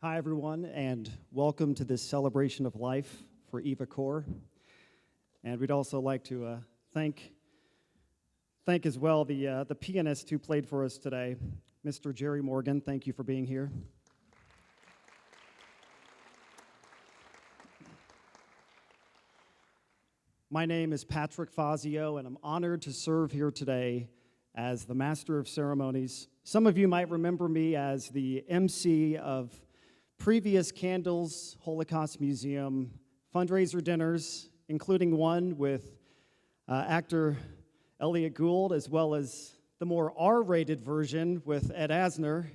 Hi, everyone, and welcome to this celebration of life for Eva Core. And we'd also like to thank as well the pianist who played for us today, Mr. Jerry Morgan. Thank you for being here. My name is Patrick Fazio, and I'm honored to serve here today as the Master of Ceremonies. Some of you might remember me as the MC of previous C.A.N.D.L.E.S Holocaust Museum fundraiser dinners, including one with actor Elliot Gould, as well as the more R-rated version with Ed Asner.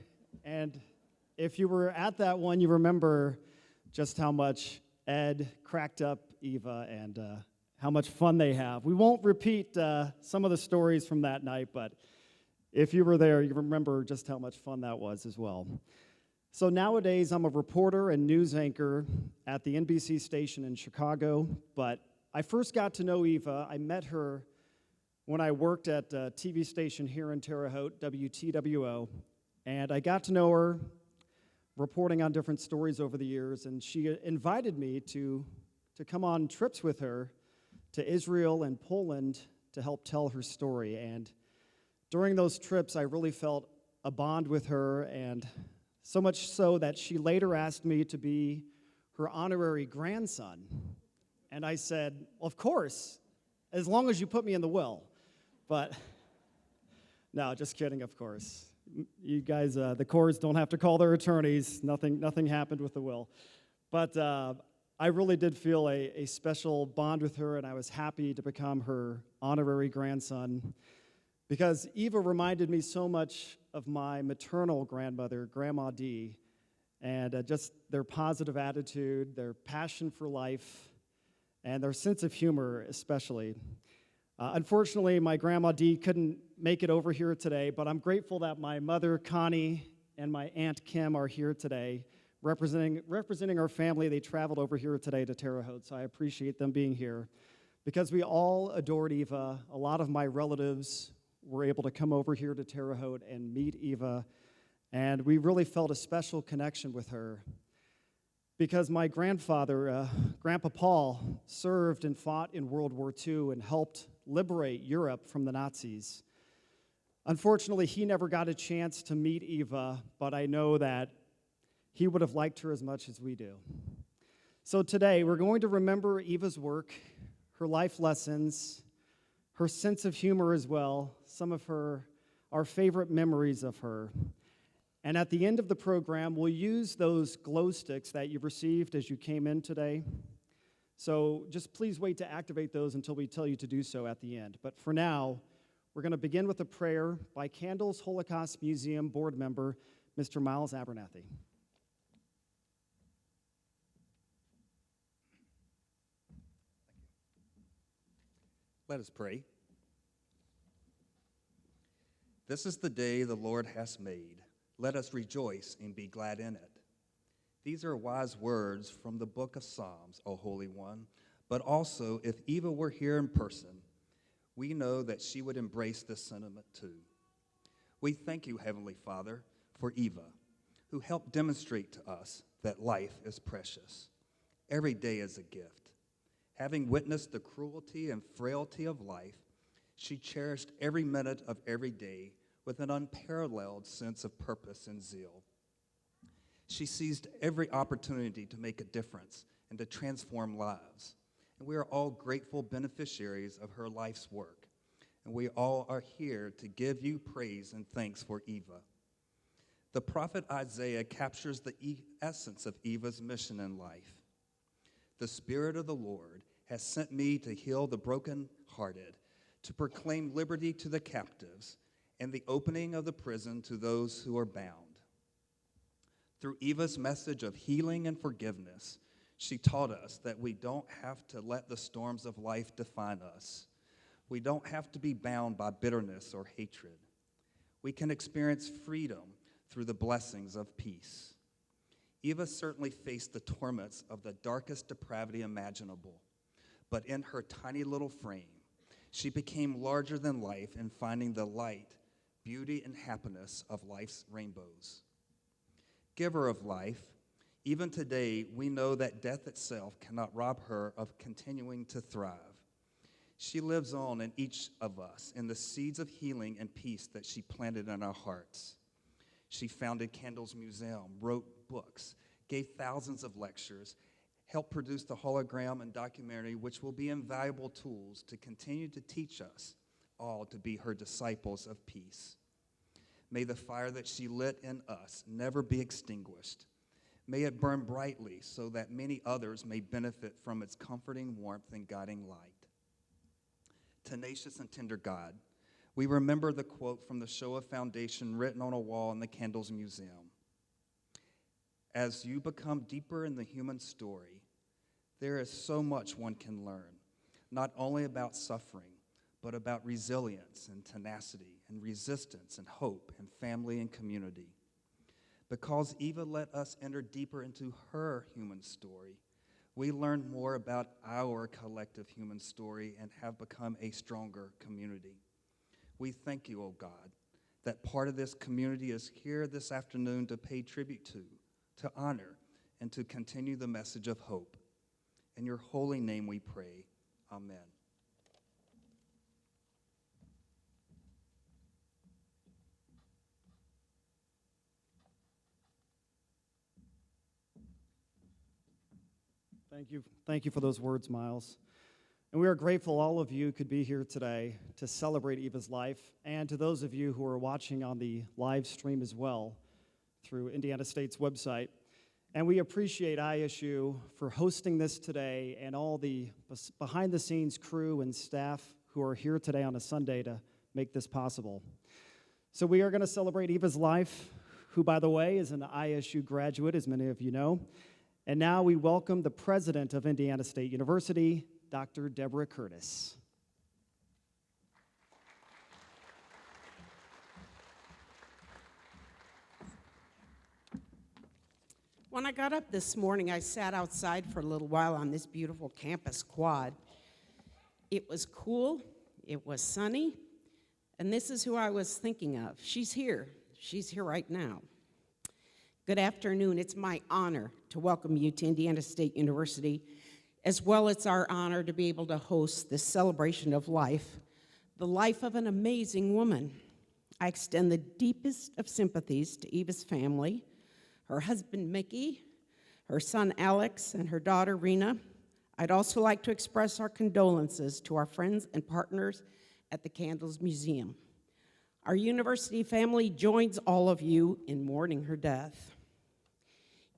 And if you were at that one, you remember just how much Ed cracked up Eva and how much fun they have. We won't repeat some of the stories from that night, but if you were there, you remember just how much fun that was as well. So nowadays, I'm a reporter and news anchor at the NBC station in Chicago, but I first got to know Eva. I met her when I worked at a TV station here in Terre Haute, WTWO, and I got to know her reporting on different stories over the years, and she invited me to come on trips with her to Israel and Poland to help tell her story. And during those trips, I really felt a bond with her, and so much so that she later asked me to be her honorary grandson. And I said, of course, as long as you put me in the will. But no, just kidding, of course. You guys, the Corrs don't have to call their attorneys. Nothing happened with the will. But I really did feel a special bond with her, and I was happy to become her honorary grandson, because Eva reminded me so much of my maternal grandmother, Grandma Dee, and just their positive attitude, their passion for life, and their sense of humor especially. Unfortunately, my Grandma Dee couldn't make it over here today, but I'm grateful that my mother, Connie, and my Aunt Kim are here today, representing our family. They traveled over here today to Terre Haute, so I appreciate them being here, because we all adored Eva. A lot of my relatives were able to come over here to Terre Haute and meet Eva, and we really felt a special connection with her, because my grandfather, Grandpa Paul, served and fought in World War II and helped liberate Europe from the Nazis. Unfortunately, he never got a chance to meet Eva, but I know that he would have liked her as much as we do. So today, we're going to remember Eva's work, her life lessons, her sense of humor as well, some of our favorite memories of her. And at the end of the program, we'll use those glow sticks that you received as you came in today. So just please wait to activate those until we tell you to do so at the end. But for now, we're going to begin with a prayer by C.A.N.D.L.E.S Holocaust Museum board member, Mr. Miles Abernathy. Let us pray. This is the day the Lord has made. Let us rejoice and be glad in it. These are wise words from the book of Psalms, O Holy One. But also, if Eva were here in person, we know that she would embrace this sentiment too. We thank you, Heavenly Father, for Eva, who helped demonstrate to us that life is precious. Every day is a gift. Having witnessed the cruelty and frailty of life, she cherished every minute of every day with an unparalleled sense of purpose and zeal. She seized every opportunity to make a difference and to transform lives. And we are all grateful beneficiaries of her life's work. And we all are here to give you praise and thanks for Eva. The prophet Isaiah captures the essence of Eva's mission in life. The Spirit of the Lord has sent me to heal the brokenhearted, to proclaim liberty to the captives, and the opening of the prison to those who are bound. Through Eva's message of healing and forgiveness, she taught us that we don't have to let the storms of life define us. We don't have to be bound by bitterness or hatred. We can experience freedom through the blessings of peace. Eva certainly faced the torments of the darkest depravity imaginable, but in her tiny little frame, she became larger than life in finding the light, beauty, and happiness of life's rainbows. Giver of life, Even today, we know that death itself cannot rob her of continuing to thrive. She lives on in each of us in the seeds of healing and peace that she planted in our hearts. She founded C.A.N.D.L.E.S Museum, wrote books, gave thousands of lectures, helped produce the hologram and documentary, which will be invaluable tools to continue to teach us all to be her disciples of peace. May the fire that she lit in us never be extinguished. May it burn brightly so that many others may benefit from its comforting warmth and guiding light. Tenacious and tender God, we remember the quote from the Shoah Foundation written on a wall in the C.A.N.D.L.E.S Museum. As you become deeper in the human story, there is so much one can learn, not only about suffering, but about resilience and tenacity and resistance and hope and family and community. Because Eva let us enter deeper into her human story, we learn more about our collective human story and have become a stronger community. We thank you, O God, that part of this community is here this afternoon to pay tribute to honor, and to continue the message of hope. In your holy name we pray, amen. Thank you for those words, Miles. And we are grateful all of you could be here today to celebrate Eva's life, and to those of you who are watching on the live stream as well through Indiana State's website. And we appreciate ISU for hosting this today and all the behind-the-scenes crew and staff who are here today on a Sunday to make this possible. So we are going to celebrate Eva's life, who, by the way, is an ISU graduate, as many of you know. And now we welcome the president of Indiana State University, Dr. Deborah Curtis. When I got up this morning, I sat outside for a little while on this beautiful campus quad. It was cool, it was sunny, and this is who I was thinking of. She's here right now. Good afternoon. It's my honor to welcome you to Indiana State University, as well as our honor to be able to host this celebration of life, the life of an amazing woman. I extend the deepest of sympathies to Eva's family, her husband Mickey, her son Alex, and her daughter Rena. I'd also like to express our condolences to our friends and partners at the C.A.N.D.L.E.S Museum. Our university family joins all of you in mourning her death.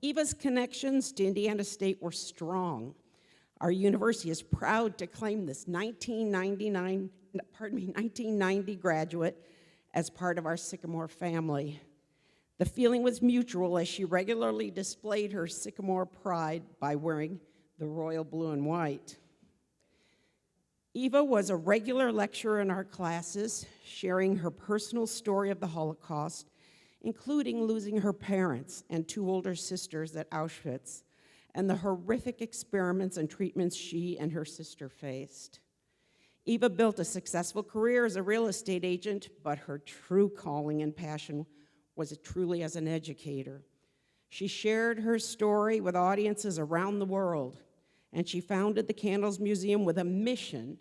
Eva's connections to Indiana State were strong. Our university is proud to claim this 1990 graduate as part of our Sycamore family. The feeling was mutual as she regularly displayed her Sycamore pride by wearing the royal blue and white. Eva was a regular lecturer in our classes, sharing her personal story of the Holocaust, including losing her parents and two older sisters at Auschwitz, and the horrific experiments and treatments she and her sister faced. Eva built a successful career as a real estate agent, but her true calling and passion was truly as an educator. She shared her story with audiences around the world, and she founded the C.A.N.D.L.E.S Museum with a mission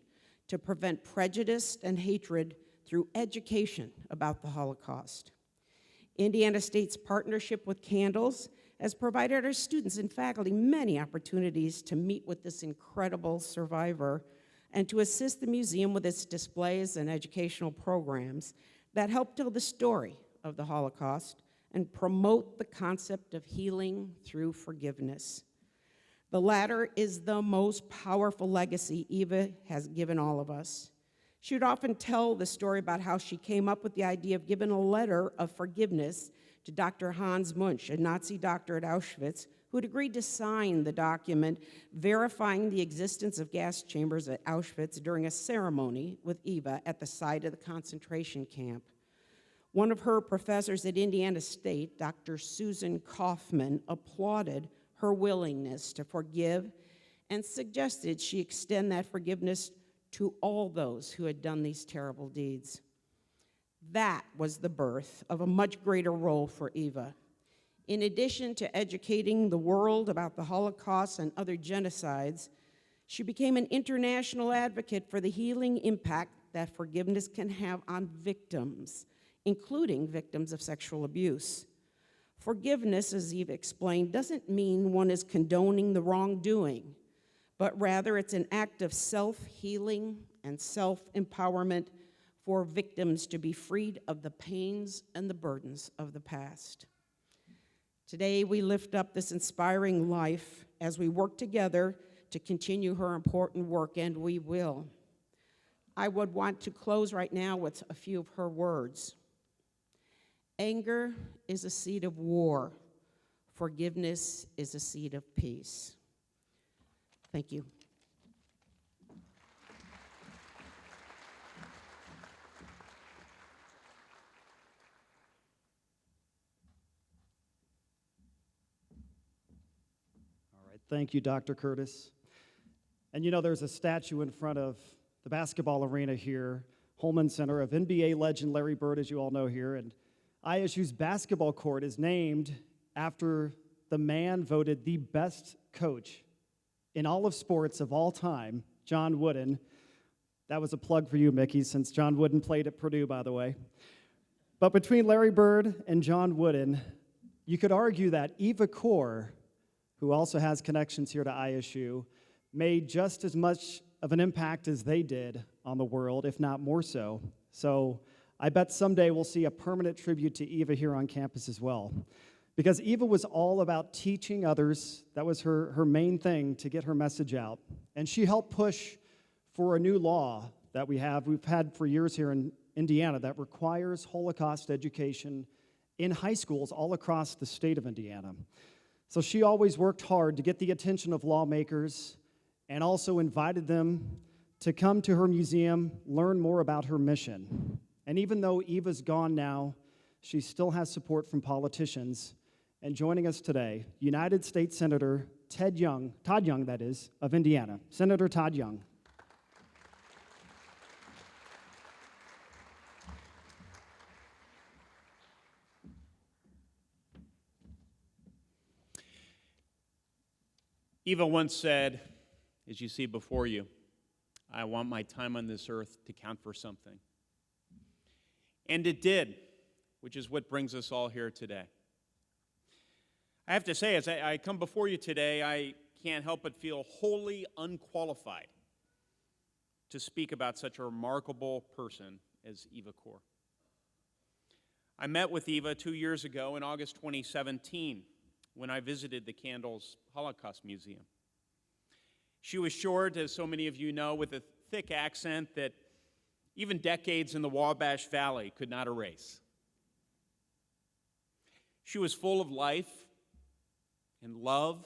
to prevent prejudice and hatred through education about the Holocaust. Indiana State's partnership with C.A.N.D.L.E.S has provided our students and faculty many opportunities to meet with this incredible survivor and to assist the museum with its displays and educational programs that help tell the story of the Holocaust and promote the concept of healing through forgiveness. The latter is the most powerful legacy Eva has given all of us. She would often tell the story about how she came up with the idea of giving a letter of forgiveness to Dr. Hans Munch, a Nazi doctor at Auschwitz, who had agreed to sign the document verifying the existence of gas chambers at Auschwitz during a ceremony with Eva at the site of the concentration camp. One of her professors at Indiana State, Dr. Susan Kaufman, applauded her willingness to forgive and suggested she extend that forgiveness to all those who had done these terrible deeds. That was the birth of a much greater role for Eva. In addition to educating the world about the Holocaust and other genocides, she became an international advocate for the healing impact that forgiveness can have on victims, including victims of sexual abuse. Forgiveness, as Eva explained, doesn't mean one is condoning the wrongdoing, but rather it's an act of self-healing and self-empowerment for victims to be freed of the pains and the burdens of the past. Today, we lift up this inspiring life as we work together to continue her important work, and we will. I would want to close right now with a few of her words. Anger is a seed of war. Forgiveness is a seed of peace. Thank you. All right, thank you, Dr. Curtis. And you know, there's a statue in front of the basketball arena here, Holman Center, of NBA legend Larry Bird, as you all know here. And ISU's basketball court is named after the man voted the best coach in all of sports of all time, John Wooden. That was a plug for you, Mickey, since John Wooden played at Purdue, by the way. But between Larry Bird and John Wooden, you could argue that Eva Kor, who also has connections here to ISU, made just as much of an impact as they did on the world, if not more so. So I bet someday we'll see a permanent tribute to Eva here on campus as well. Because Eva was all about teaching others. That was her main thing to get her message out. And she helped push for a new law that we've had for years here in Indiana that requires Holocaust education in high schools all across the state of Indiana. So she always worked hard to get the attention of lawmakers and also invited them to come to her museum, learn more about her mission. And even though Eva's gone now, she still has support from politicians. And joining us today, United States Senator Todd Young, that is, of Indiana. Senator Todd Young. Eva once said, as you see before you, I want my time on this earth to count for something. And it did, which is what brings us all here today. I have to say, as I come before you today, I can't help but feel wholly unqualified to speak about such a remarkable person as Eva Kor. I met with Eva 2 years ago in August 2017 when I visited the C.A.N.D.L.E.S Holocaust Museum. She was short, as so many of you know, with a thick accent that even decades in the Wabash Valley could not erase. She was full of life and love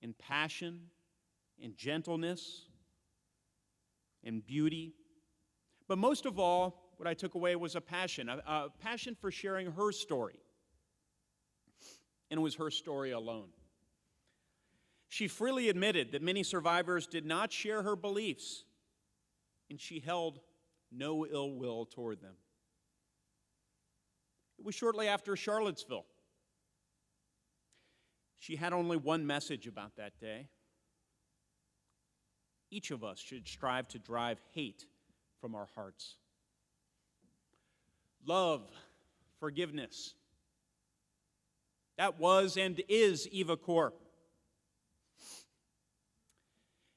and passion and gentleness and beauty. But most of all, what I took away was a passion for sharing her story. And it was her story alone. She freely admitted that many survivors did not share her beliefs, and she held no ill will toward them. It was shortly after Charlottesville. She had only one message about that day. Each of us should strive to drive hate from our hearts. Love, forgiveness. That was and is Eva Kor.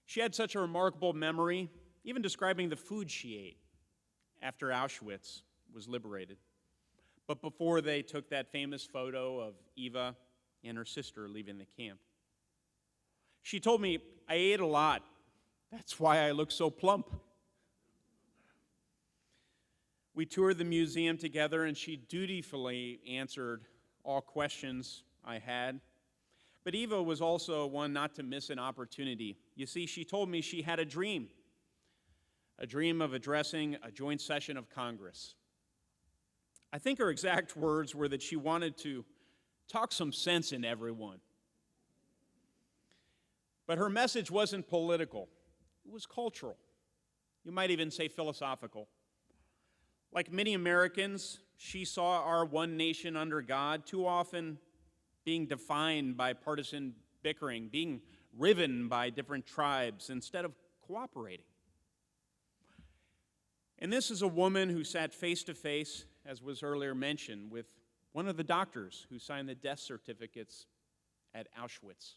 She had such a remarkable memory, even describing the food she ate after Auschwitz was liberated. But before they took that famous photo of Eva and her sister leaving the camp. She told me, I ate a lot. That's why I look so plump. We toured the museum together, and she dutifully answered all questions I had. But Eva was also one not to miss an opportunity. You see, she told me she had a dream of addressing a joint session of Congress. I think her exact words were that she wanted to talk some sense into everyone. But her message wasn't political. It was cultural. You might even say philosophical. Like many Americans, She saw our one nation under God too often being defined by partisan bickering, being riven by different tribes instead of cooperating. And this is a woman who sat face to face, as was earlier mentioned, with one of the doctors who signed the death certificates at Auschwitz.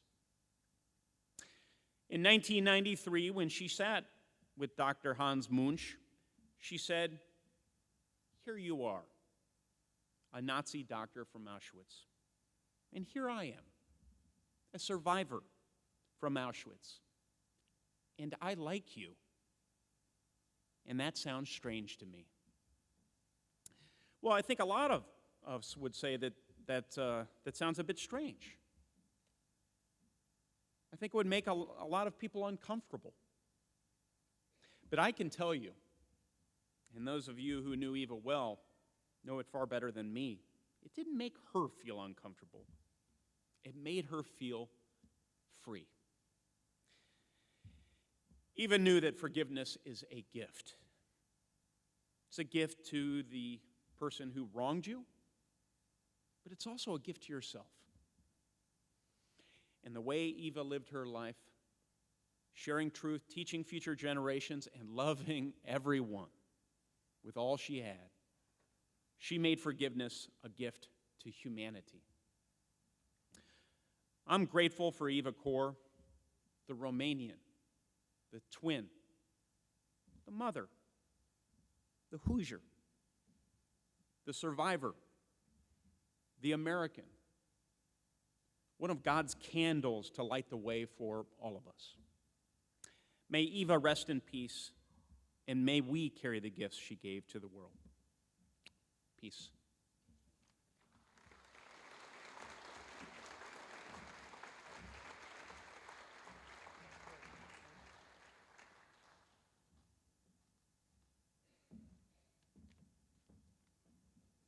In 1993, when she sat with Dr. Hans Munch, she said, "Here you are, a Nazi doctor from Auschwitz, and here I am, a survivor from Auschwitz, and I like you, and that sounds strange to me." Well, I think a lot of us would say that sounds a bit strange. I think it would make a lot of people uncomfortable. But I can tell you, and those of you who knew Eva well know it far better than me, it didn't make her feel uncomfortable. It made her feel free. Eva knew that forgiveness is a gift. It's a gift to the person who wronged you, but it's also a gift to yourself. And the way Eva lived her life, sharing truth, teaching future generations, and loving everyone with all she had, she made forgiveness a gift to humanity. I'm grateful for Eva Kor, the Romanian, the twin, the mother, the Hoosier, the survivor, the American, one of God's candles to light the way for all of us. May Eva rest in peace, and may we carry the gifts she gave to the world. Peace.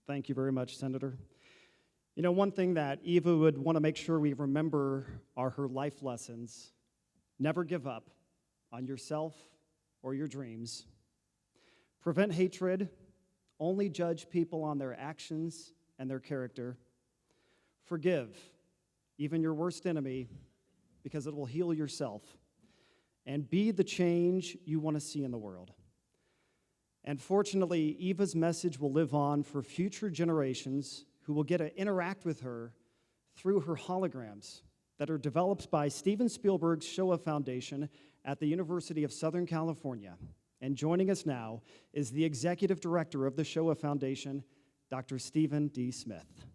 Thank you very much, Senator. You know, one thing that Eva would want to make sure we remember are her life lessons. Never give up on yourself or your dreams. Prevent hatred. Only judge people on their actions and their character. Forgive, even your worst enemy, because it will heal yourself. And be the change you want to see in the world. And fortunately, Eva's message will live on for future generations who will get to interact with her through her holograms that are developed by Steven Spielberg's Shoah Foundation at the University of Southern California. And joining us now is the executive director of the Shoah Foundation, Dr. Stephen D. Smith.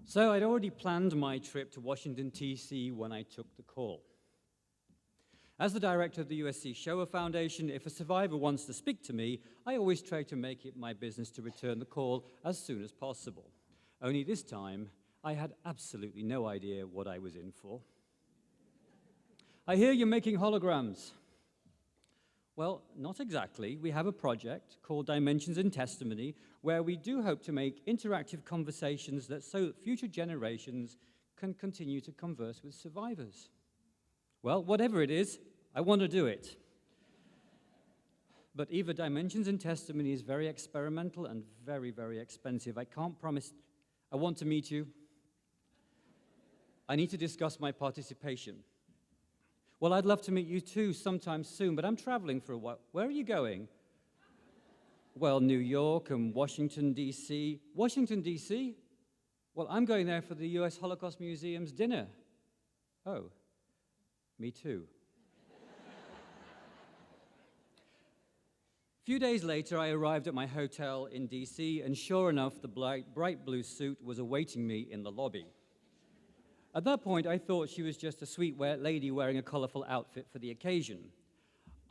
So I'd already planned my trip to Washington, D.C. when I took the call. As the director of the USC Shoah Foundation, if a survivor wants to speak to me, I always try to make it my business to return the call as soon as possible. Only this time, I had absolutely no idea what I was in for. I hear you're making holograms. Well, not exactly. We have a project called Dimensions in Testimony where we do hope to make interactive conversations so that future generations can continue to converse with survivors. Well, whatever it is, I want to do it. But Eva, Dimensions in Testimony is very experimental and very, very expensive. I can't promise. I want to meet you. I need to discuss my participation. Well, I'd love to meet you too sometime soon, but I'm traveling for a while. Where are you going? Well, New York and Washington, D.C. Washington, D.C.? Well, I'm going there for the U.S. Holocaust Museum's dinner. Oh, me too. A few days later, I arrived at my hotel in D.C., and sure enough, the bright blue suit was awaiting me in the lobby. At that point, I thought she was just a sweet lady wearing a colorful outfit for the occasion.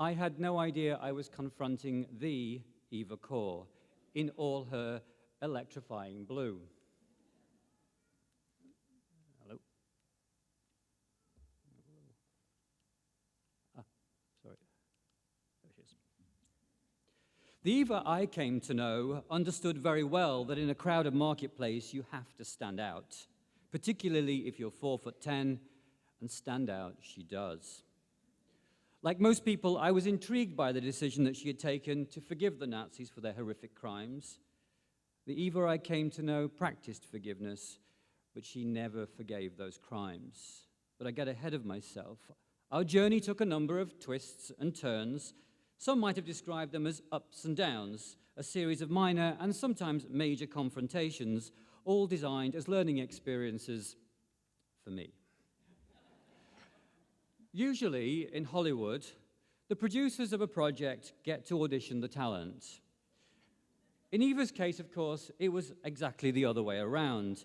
I had no idea I was confronting the Eva Kor in all her electrifying blue. Hello? Sorry. There she is. The Eva I came to know understood very well that in a crowded marketplace you have to stand out, particularly if you're 4'10", and stand out she does. Like most people, I was intrigued by the decision that she had taken to forgive the Nazis for their horrific crimes. The Eva I came to know practiced forgiveness, but she never forgave those crimes. But I get ahead of myself. Our journey took a number of twists and turns. Some might have described them as ups and downs, a series of minor and sometimes major confrontations, all designed as learning experiences for me. Usually, in Hollywood, the producers of a project get to audition the talent. In Eva's case, of course, it was exactly the other way around.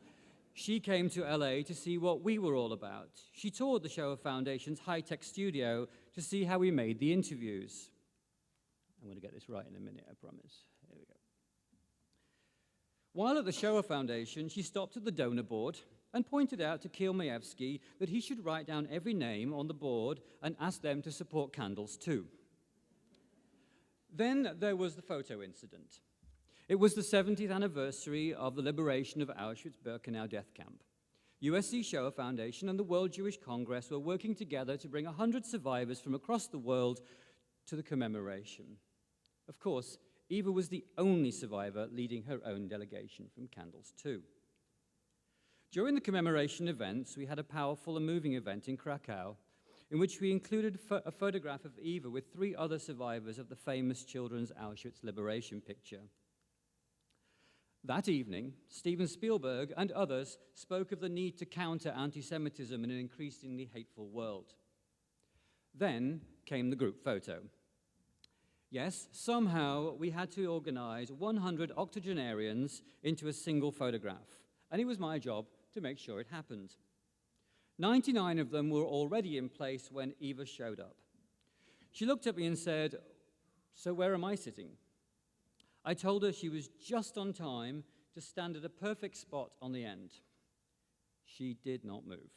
She came to LA to see what we were all about. She toured the Shoah Foundation's high-tech studio to see how we made the interviews. I'm going to get this right in a minute, I promise. Here we go. While at the Shoah Foundation, she stopped at the donor board and pointed out to Kielmaevsky that he should write down every name on the board and ask them to support candles too. Then there was the photo incident. It was the 70th anniversary of the liberation of Auschwitz-Birkenau death camp. USC Shoah Foundation and the World Jewish Congress were working together to bring 100 survivors from across the world to the commemoration. Of course, Eva was the only survivor leading her own delegation from Candles 2. During the commemoration events, we had a powerful and moving event in Krakow in which we included a photograph of Eva with 3 other survivors of the famous children's Auschwitz liberation picture. That evening, Steven Spielberg and others spoke of the need to counter anti-Semitism in an increasingly hateful world. Then came the group photo. Yes, somehow we had to organize 100 octogenarians into a single photograph, and it was my job to make sure it happened. 99 of them were already in place when Eva showed up. She looked at me and said, "So where am I sitting?" I told her she was just on time to stand at a perfect spot on the end. She did not move.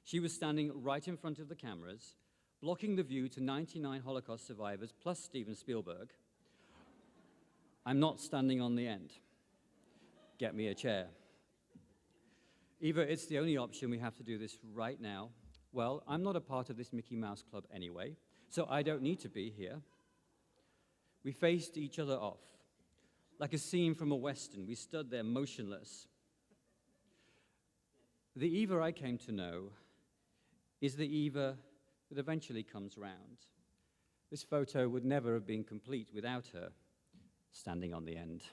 She was standing right in front of the cameras, blocking the view to 99 Holocaust survivors plus Steven Spielberg. I'm not standing on the end. Get me a chair. Eva, it's the only option. We have to do this right now. Well, I'm not a part of this Mickey Mouse Club anyway, so I don't need to be here. We faced each other off. Like a scene from a Western, we stood there motionless. The Eva I came to know is the Eva that eventually comes round. This photo would never have been complete without her standing on the end.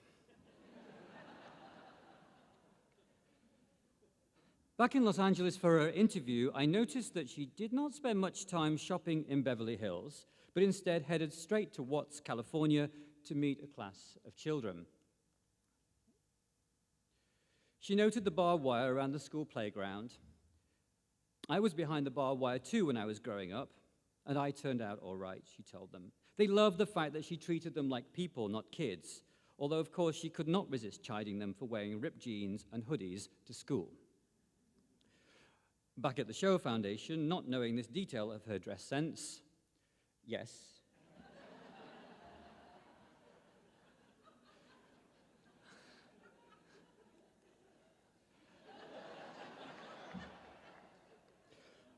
Back in Los Angeles for her interview, I noticed that she did not spend much time shopping in Beverly Hills, but instead headed straight to Watts, California, to meet a class of children. She noted the barbed wire around the school playground. I was behind the barbed wire too when I was growing up, and I turned out all right, she told them. They loved the fact that she treated them like people, not kids, although of course she could not resist chiding them for wearing ripped jeans and hoodies to school. Back at the Shoah Foundation, not knowing this detail of her dress sense, yes,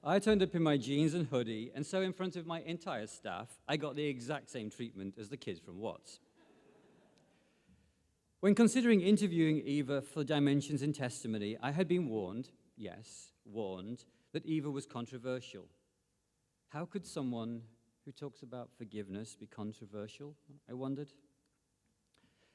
I turned up in my jeans and hoodie, and so in front of my entire staff, I got the exact same treatment as the kids from Watts. When considering interviewing Eva for Dimensions in Testimony, I had been warned, yes, warned, that Eva was controversial. How could someone who talks about forgiveness be controversial, I wondered?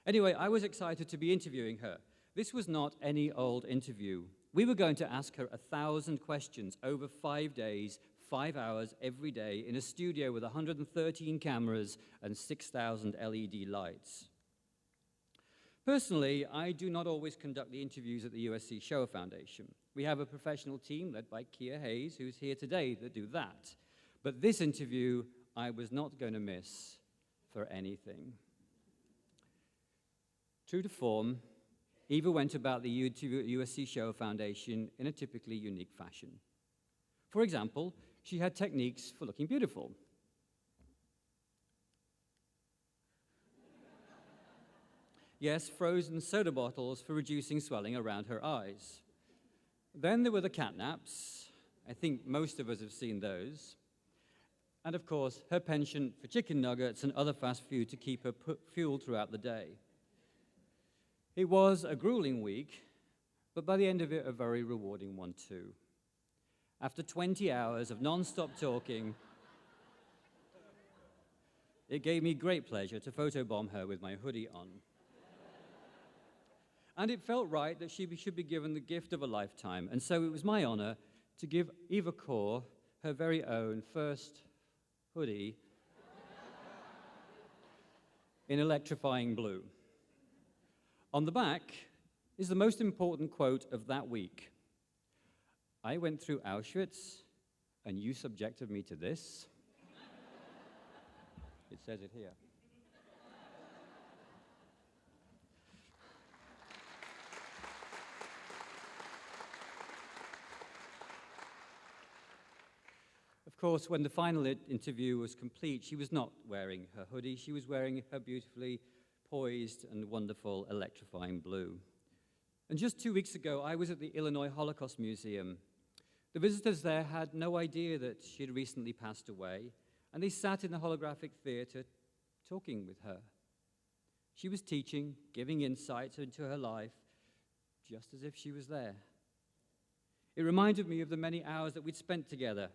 Anyway, I was excited to be interviewing her. This was not any old interview. We were going to ask her 1,000 questions over 5 days, 5 hours every day in a studio with 113 cameras and 6,000 LED lights. Personally, I do not always conduct the interviews at the USC Shoah Foundation. We have a professional team led by Kia Hayes, who's here today, that do that. But this interview, I was not going to miss for anything. True to form, Eva went about the USC Shoah Foundation in a typically unique fashion. For example, she had techniques for looking beautiful. Yes, frozen soda bottles for reducing swelling around her eyes. Then there were the catnaps. I think most of us have seen those. And of course, her penchant for chicken nuggets and other fast food to keep her fueled throughout the day. It was a grueling week, but by the end of it, a very rewarding one too. After 20 hours of non-stop talking, it gave me great pleasure to photobomb her with my hoodie on. And it felt right that she should be given the gift of a lifetime, and so it was my honor to give Eva Kaur her very own first hoodie in electrifying blue. On the back is the most important quote of that week. I went through Auschwitz, and you subjected me to this. It says it here. Of course, when the final interview was complete, she was not wearing her hoodie. She was wearing her beautifully poised and wonderful electrifying blue. And just 2 weeks ago, I was at the Illinois Holocaust Museum. The visitors there had no idea that she had recently passed away, and they sat in the holographic theater talking with her. She was teaching, giving insights into her life, just as if she was there. It reminded me of the many hours that we'd spent together.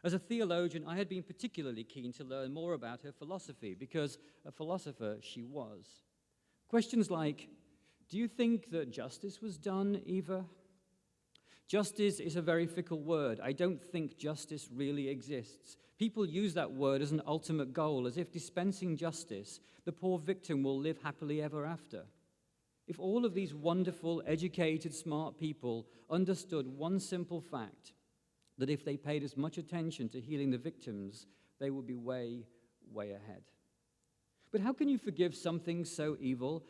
As a theologian, I had been particularly keen to learn more about her philosophy, because a philosopher she was. Questions like, do you think that justice was done, Eva? Justice is a very fickle word. I don't think justice really exists. People use that word as an ultimate goal, as if dispensing justice, the poor victim will live happily ever after. If all of these wonderful, educated, smart people understood one simple fact, that if they paid as much attention to healing the victims, they would be way, way ahead. But how can you forgive something so evil?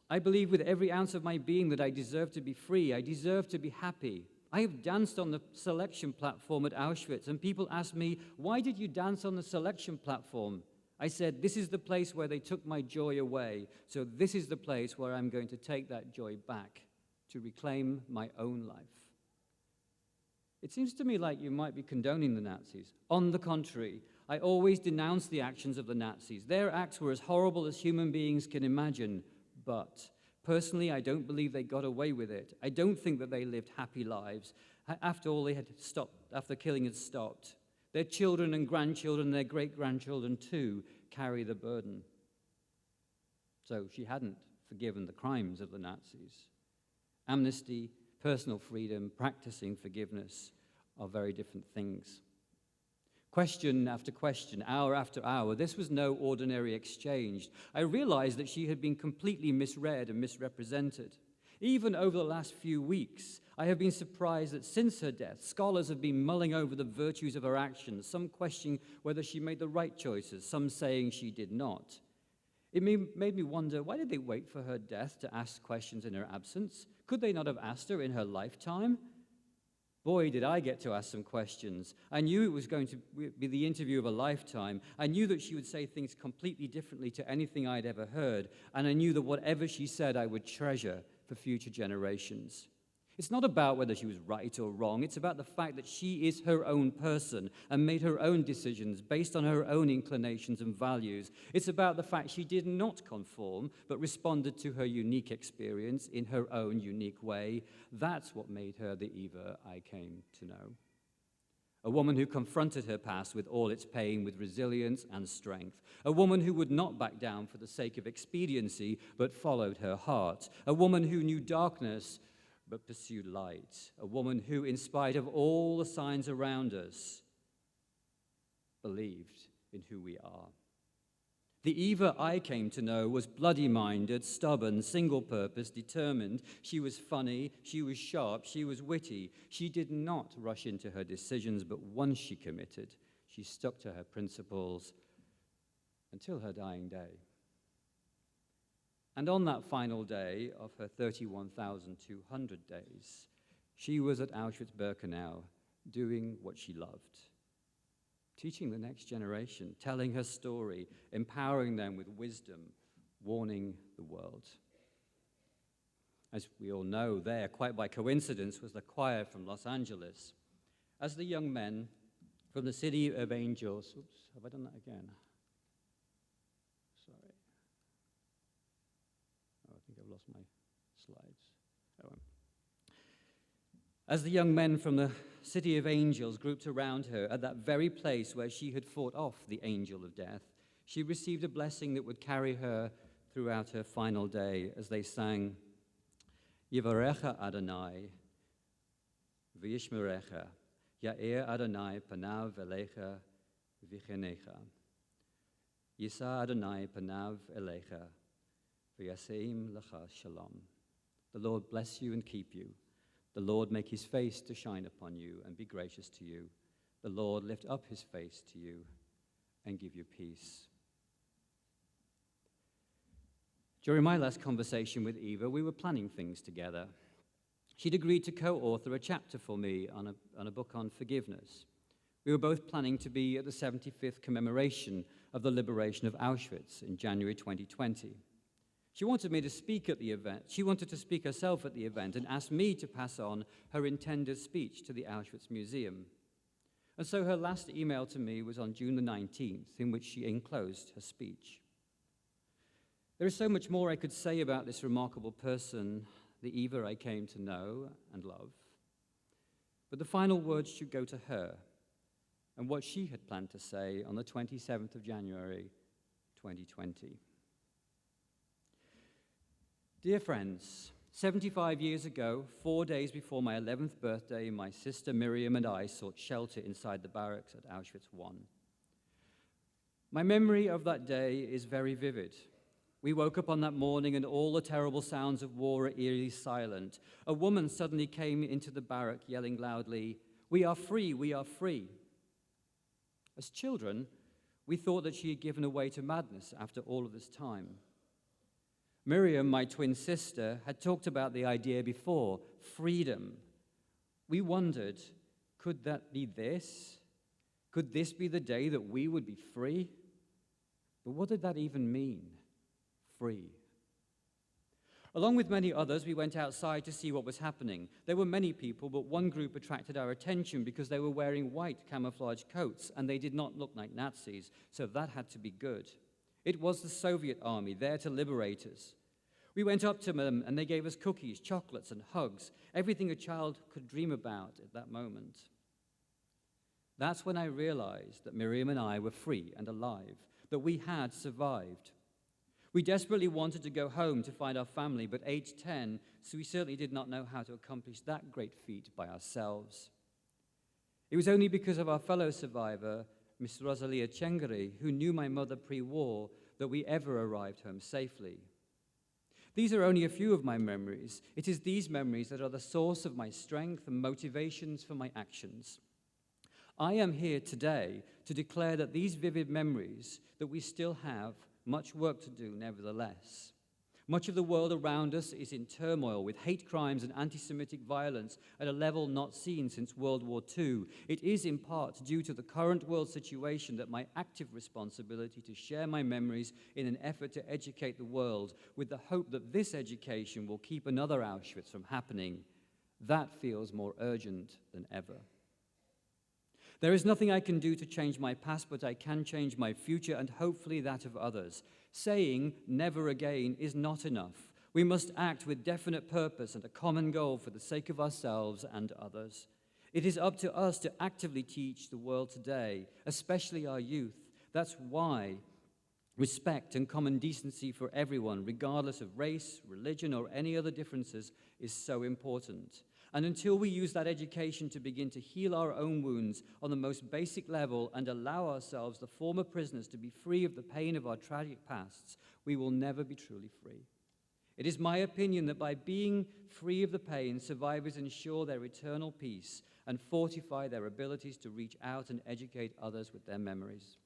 I believe with every ounce of my being that I deserve to be free. I deserve to be happy. I have danced on the selection platform at Auschwitz, and people ask me, why did you dance on the selection platform? I said, this is the place where they took my joy away, so this is the place where I'm going to take that joy back, to reclaim my own life. It seems to me like you might be condoning the Nazis. On the contrary, I always denounced the actions of the Nazis. Their acts were as horrible as human beings can imagine, but personally, I don't believe they got away with it. I don't think that they lived happy lives after all they had stopped, after killing had stopped. Their children and grandchildren, their great-grandchildren too, carry the burden. So she hadn't forgiven the crimes of the Nazis. Amnesty, personal freedom, practicing forgiveness are very different things. Question after question, hour after hour, this was no ordinary exchange. I realized that she had been completely misread and misrepresented. Even over the last few weeks, I have been surprised that since her death, scholars have been mulling over the virtues of her actions, some questioning whether she made the right choices, some saying she did not. It made me wonder, why did they wait for her death to ask questions in her absence? Could they not have asked her in her lifetime? Boy, did I get to ask some questions. I knew it was going to be the interview of a lifetime. I knew that she would say things completely differently to anything I'd ever heard, and I knew that whatever she said I would treasure for future generations. It's not about whether she was right or wrong. It's about the fact that she is her own person and made her own decisions based on her own inclinations and values. It's about the fact she did not conform, but responded to her unique experience in her own unique way. That's what made her the Eva I came to know. A woman who confronted her past with all its pain with resilience and strength. A woman who would not back down for the sake of expediency, but followed her heart. A woman who knew darkness, but pursued light. A woman who, in spite of all the signs around us, believed in who we are. The Eva I came to know was bloody-minded, stubborn, single-purposed, determined. She was funny, she was sharp, she was witty. She did not rush into her decisions, but once she committed, she stuck to her principles until her dying day. And on that final day of her 31,200 days, she was at Auschwitz-Birkenau doing what she loved, teaching the next generation, telling her story, empowering them with wisdom, warning the world. as we all know there, quite by coincidence, was the choir from Los Angeles. As the young men from the City of Angels, oops, have I done that again? Sorry. Oh, I think I've lost my slides. Oh, well. As the young men from the City of Angels grouped around her at that very place where she had fought off the angel of death, she received a blessing that would carry her throughout her final day as they sang, Yivarecha Adonai, V'yishmerecha, Ya'er Adonai panav elecha v'chenecha. Yisa Adonai panav elecha, v'yaseim lecha shalom. The Lord bless you and keep you. The Lord make his face to shine upon you and be gracious to you. The Lord lift up his face to you and give you peace. During my last conversation with Eva, we were planning things together. She'd agreed to co-author a chapter for me on a book on forgiveness. We were both planning to be at the 75th commemoration of the liberation of Auschwitz in January 2020. She wanted me to speak at the event. She wanted to speak herself at the event and asked me to pass on her intended speech to the Auschwitz Museum. And so her last email to me was on June the 19th, in which she enclosed her speech. There is so much more I could say about this remarkable person, the Eva I came to know and love. But the final words should go to her and what she had planned to say on the 27th of January, 2020. Dear friends, 75 years ago, 4 days before my 11th birthday, my sister Miriam and I sought shelter inside the barracks at Auschwitz I. My memory of that day is very vivid. We woke up on that morning and all the terrible sounds of war are eerily silent. A woman suddenly came into the barrack yelling loudly, "We are free, we are free." As children, we thought that she had given way to madness after all of this time. Miriam, my twin sister, had talked about the idea before, freedom. We wondered, could that be this? Could this be the day that we would be free? But what did that even mean? Free. Along with many others, we went outside to see what was happening. There were many people, but one group attracted our attention because they were wearing white camouflage coats and they did not look like Nazis, so that had to be good. It was the Soviet army there to liberate us. We went up to them and they gave us cookies, chocolates, and hugs, everything a child could dream about at that moment. That's when I realized that Miriam and I were free and alive, that we had survived. We desperately wanted to go home to find our family, but age 10, so we certainly did not know how to accomplish that great feat by ourselves. It was only because of our fellow survivor, Miss Rosalia Chengari, who knew my mother pre-war, that we ever arrived home safely. These are only a few of my memories. It is these memories that are the source of my strength and motivations for my actions. I am here today to declare that these vivid memories, that we still have much work to do nevertheless. Much of the world around us is in turmoil with hate crimes and anti-Semitic violence at a level not seen since World War II. It is in part due to the current world situation that my active responsibility to share my memories in an effort to educate the world with the hope that this education will keep another Auschwitz from happening. That feels more urgent than ever. There is nothing I can do to change my past, but I can change my future and hopefully that of others. Saying never again is not enough. We must act with definite purpose and a common goal for the sake of ourselves and others. It is up to us to actively teach the world today, especially our youth. That's why respect and common decency for everyone, regardless of race, religion, or any other differences, is so important. And until we use that education to begin to heal our own wounds on the most basic level and allow ourselves, the former prisoners, to be free of the pain of our tragic pasts, we will never be truly free. It is my opinion that by being free of the pain, survivors ensure their eternal peace and fortify their abilities to reach out and educate others with their memories.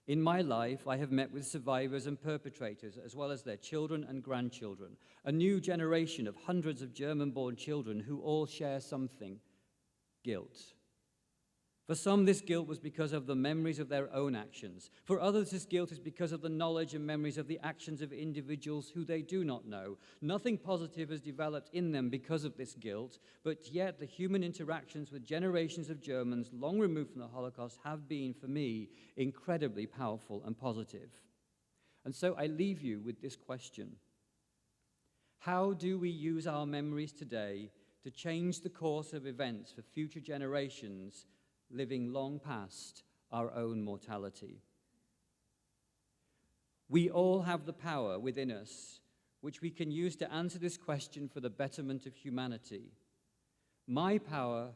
In my life, I have met with survivors and perpetrators, as well as their children and grandchildren, a new generation of hundreds of German-born children who all share something: guilt. For some, this guilt was because of the memories of their own actions. For others, this guilt is because of the knowledge and memories of the actions of individuals who they do not know. Nothing positive has developed in them because of this guilt, but yet the human interactions with generations of Germans long removed from the Holocaust have been, for me, incredibly powerful and positive. And so I leave you with this question. How do we use our memories today to change the course of events for future generations living long past our own mortality? We all have the power within us which we can use to answer this question for the betterment of humanity. My power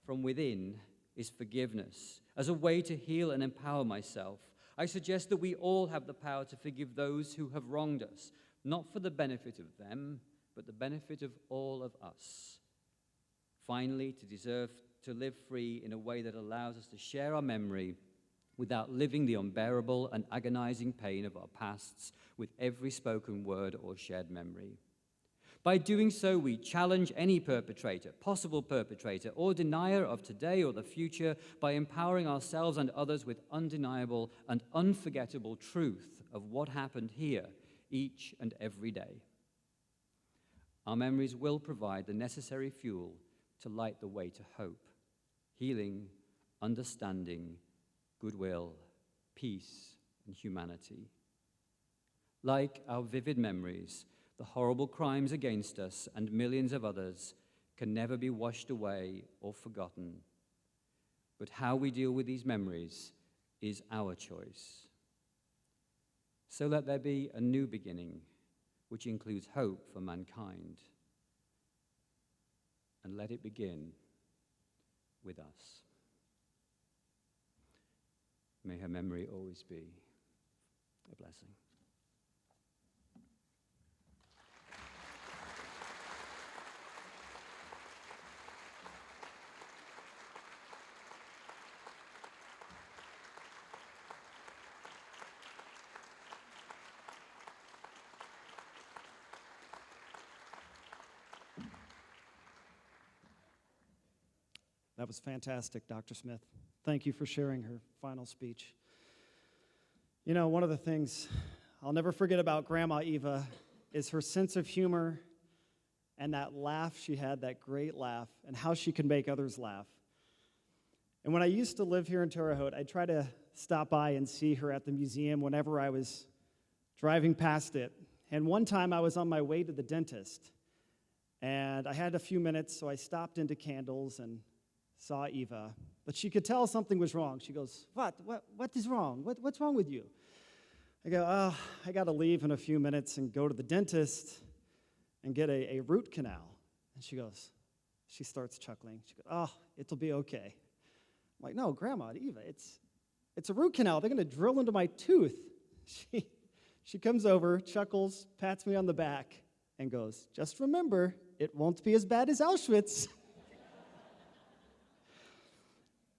from within is forgiveness. As a way to heal and empower myself, I suggest that we all have the power to forgive those who have wronged us, not for the benefit of them, but the benefit of all of us. Finally, to live free in a way that allows us to share our memory without living the unbearable and agonizing pain of our pasts with every spoken word or shared memory. By doing so, we challenge any perpetrator, possible perpetrator, or denier of today or the future by empowering ourselves and others with undeniable and unforgettable truth of what happened here each and every day. Our memories will provide the necessary fuel to light the way to hope, healing, understanding, goodwill, peace, and humanity. Like our vivid memories, the horrible crimes against us and millions of others can never be washed away or forgotten. But how we deal with these memories is our choice. So let there be a new beginning, which includes hope for mankind. And let it begin with us. May her memory always be a blessing. That was fantastic, Dr. Smith. Thank you for sharing her final speech. You know, one of the things I'll never forget about Grandma Eva is her sense of humor and that laugh she had, that great laugh, and how she could make others laugh. And when I used to live here in Terre Haute, I'd try to stop by and see her at the museum whenever I was driving past it. And one time I was on my way to the dentist, and I had a few minutes, so I stopped into C.A.N.D.L.E.S and saw Eva, but she could tell something was wrong. She goes, what is wrong? What's wrong with you? I go, oh, I got to leave in a few minutes and go to the dentist and get a root canal. And she starts chuckling. She goes, oh, it'll be okay. I'm like, no, Grandma, Eva, it's a root canal. They're going to drill into my tooth. She comes over, chuckles, pats me on the back, and goes, just remember, it won't be as bad as Auschwitz.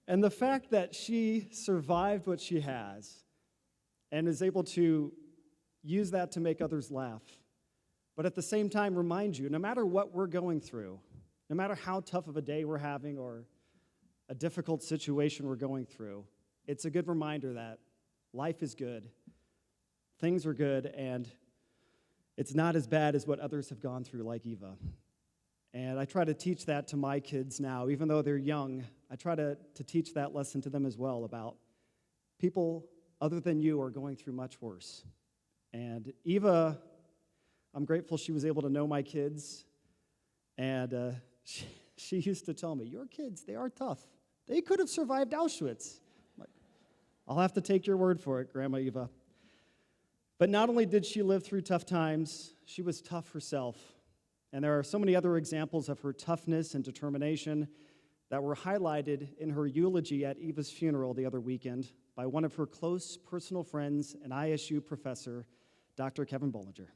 And the fact that she survived what she has and is able to use that to make others laugh, but at the same time remind you, no matter what we're going through, no matter how tough of a day we're having or a difficult situation we're going through, it's a good reminder that life is good, things are good, and it's not as bad as what others have gone through, like Eva. And I try to teach that to my kids now, even though they're young. I try to teach that lesson to them as well about people other than you are going through much worse. And Eva, I'm grateful she was able to know my kids. And she used to tell me, your kids, they are tough. They could have survived Auschwitz. I'm like, I'll have to take your word for it, Grandma Eva. But not only did she live through tough times, she was tough herself. And there are so many other examples of her toughness and determination that were highlighted in her eulogy at Eva's funeral the other weekend by one of her close personal friends, an ISU professor, Dr. Kevin Bollinger.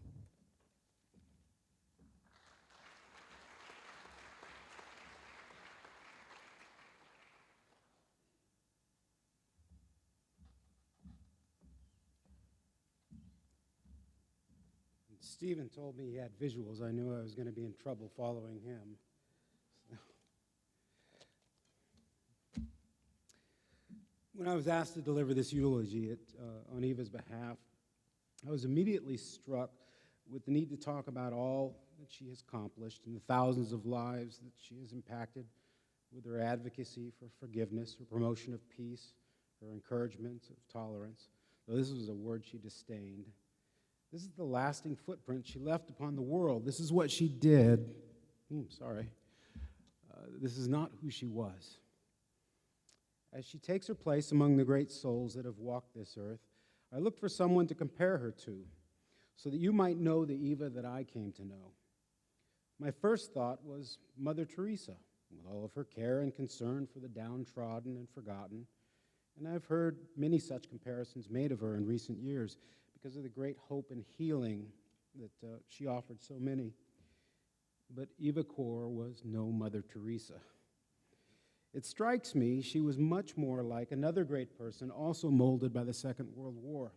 Stephen told me he had visuals. I knew I was going to be in trouble following him. So. When I was asked to deliver this eulogy on Eva's behalf, I was immediately struck with the need to talk about all that she has accomplished and the thousands of lives that she has impacted with her advocacy for forgiveness, her promotion of peace, her encouragement of tolerance, though this was a word she disdained. This is the lasting footprint she left upon the world. This is what she did. This is not who she was. As she takes her place among the great souls that have walked this earth, I looked for someone to compare her to, so that you might know the Eva that I came to know. My first thought was Mother Teresa, with all of her care and concern for the downtrodden and forgotten. And I've heard many such comparisons made of her in recent years because of the great hope and healing that she offered so many. But Eva Kor was no Mother Teresa. It strikes me she was much more like another great person also molded by the Second World War.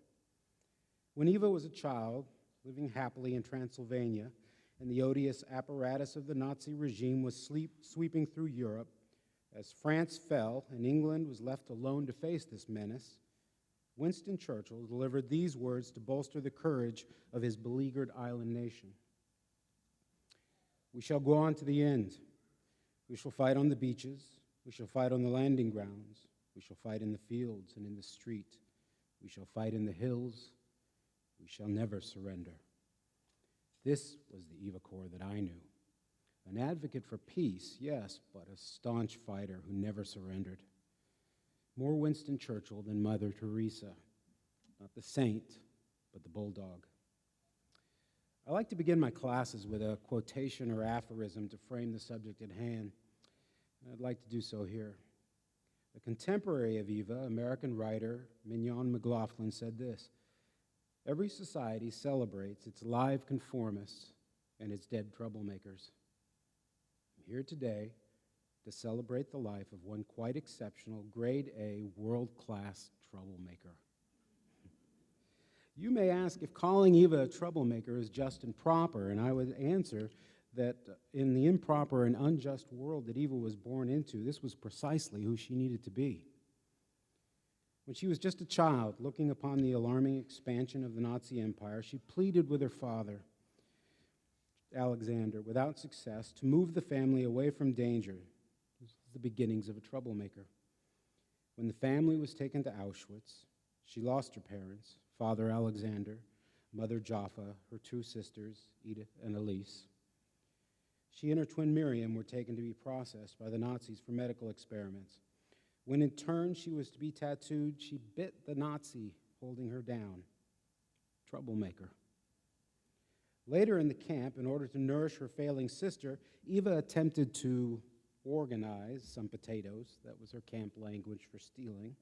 When Eva was a child, living happily in Transylvania, and the odious apparatus of the Nazi regime was sweeping through Europe, as France fell and England was left alone to face this menace, Winston Churchill delivered these words to bolster the courage of his beleaguered island nation. "We shall go on to the end. We shall fight on the beaches. We shall fight on the landing grounds. We shall fight in the fields and in the street. We shall fight in the hills. We shall never surrender." This was the Eva Kor that I knew. An advocate for peace, yes, but a staunch fighter who never surrendered. More Winston Churchill than Mother Teresa. Not the saint, but the bulldog. I like to begin my classes with a quotation or aphorism to frame the subject at hand. I'd like to do so here. A contemporary of Eva, American writer Mignon McLaughlin, said this: "Every society celebrates its live conformists and its dead troublemakers. I'm here today to celebrate the life of one quite exceptional, grade A, world-class troublemaker." You may ask if calling Eva a troublemaker is just and proper, and I would answer that in the improper and unjust world that Eva was born into, this was precisely who she needed to be. When she was just a child, looking upon the alarming expansion of the Nazi Empire, she pleaded with her father, Alexander, without success, to move the family away from danger. This was the beginnings of a troublemaker. When the family was taken to Auschwitz, she lost her parents, Father Alexander, Mother Jaffa, her two sisters, Edith and Elise. She and her twin Miriam were taken to be processed by the Nazis for medical experiments. When in turn she was to be tattooed, she bit the Nazi holding her down. Troublemaker. Later in the camp, in order to nourish her failing sister, Eva attempted to organize some potatoes. That was her camp language for stealing.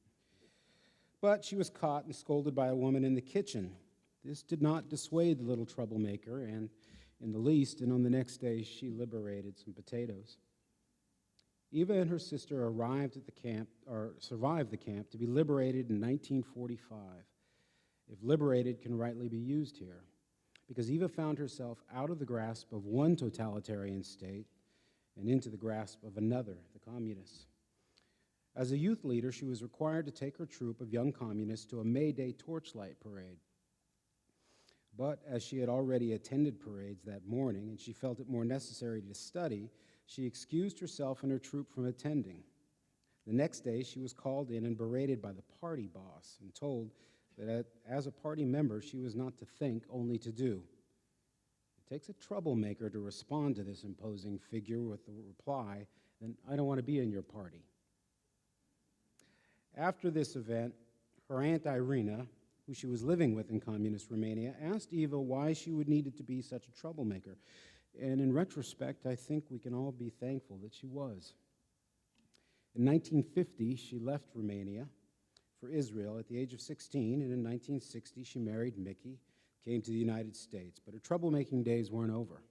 But she was caught and scolded by a woman in the kitchen. This did not dissuade the little troublemaker, and in the least, and on the next day, she liberated some potatoes. Eva and her sister arrived at the camp, or survived the camp, to be liberated in 1945. If liberated can rightly be used here, because Eva found herself out of the grasp of one totalitarian state and into the grasp of another, the communists. As a youth leader, she was required to take her troop of young communists to a May Day torchlight parade. But as she had already attended parades that morning and she felt it more necessary to study, she excused herself and her troop from attending. The next day, she was called in and berated by the party boss and told that as a party member, she was not to think, only to do. It takes a troublemaker to respond to this imposing figure with the reply, "Then I don't want to be in your party." After this event, her Aunt Irina, who she was living with in communist Romania, asked Eva why she would need to be such a troublemaker. And in retrospect, I think we can all be thankful that she was. In 1950, she left Romania for Israel at the age of 16, and in 1960, she married Mickey, came to the United States. But her troublemaking days weren't over.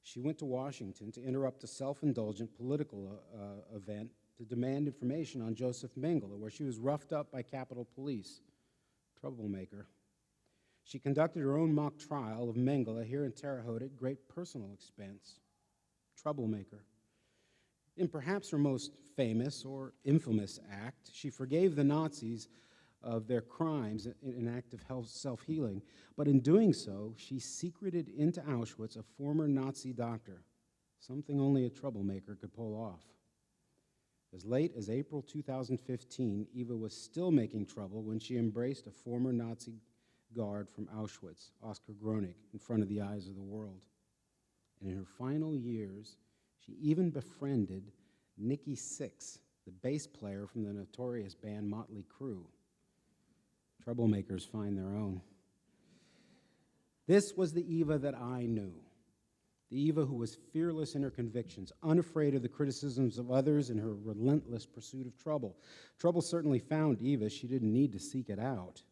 She went to Washington to interrupt a self-indulgent political event to demand information on Joseph Mengele, where she was roughed up by Capitol Police. Troublemaker. She conducted her own mock trial of Mengele here in Terre Haute at great personal expense. Troublemaker. In perhaps her most famous or infamous act, she forgave the Nazis of their crimes in an act of self-healing. But in doing so, she secreted into Auschwitz a former Nazi doctor, something only a troublemaker could pull off. As late as April 2015, Eva was still making trouble when she embraced a former Nazi guard from Auschwitz, Oskar Groening, in front of the eyes of the world. And in her final years, she even befriended Nikki Sixx, the bass player from the notorious band Motley Crue. Troublemakers find their own. This was the Eva that I knew. The Eva who was fearless in her convictions, unafraid of the criticisms of others, and her relentless pursuit of trouble. Trouble certainly found Eva. She didn't need to seek it out.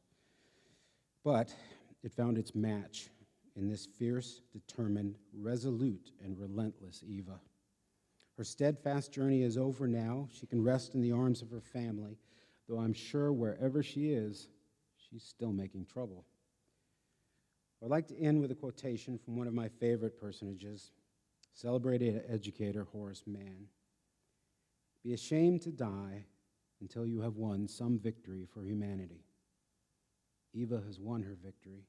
But it found its match in this fierce, determined, resolute, and relentless Eva. Her steadfast journey is over now. She can rest in the arms of her family, though I'm sure wherever she is, she's still making trouble. I'd like to end with a quotation from one of my favorite personages, celebrated educator Horace Mann. Be ashamed to die until you have won some victory for humanity. Eva has won her victory.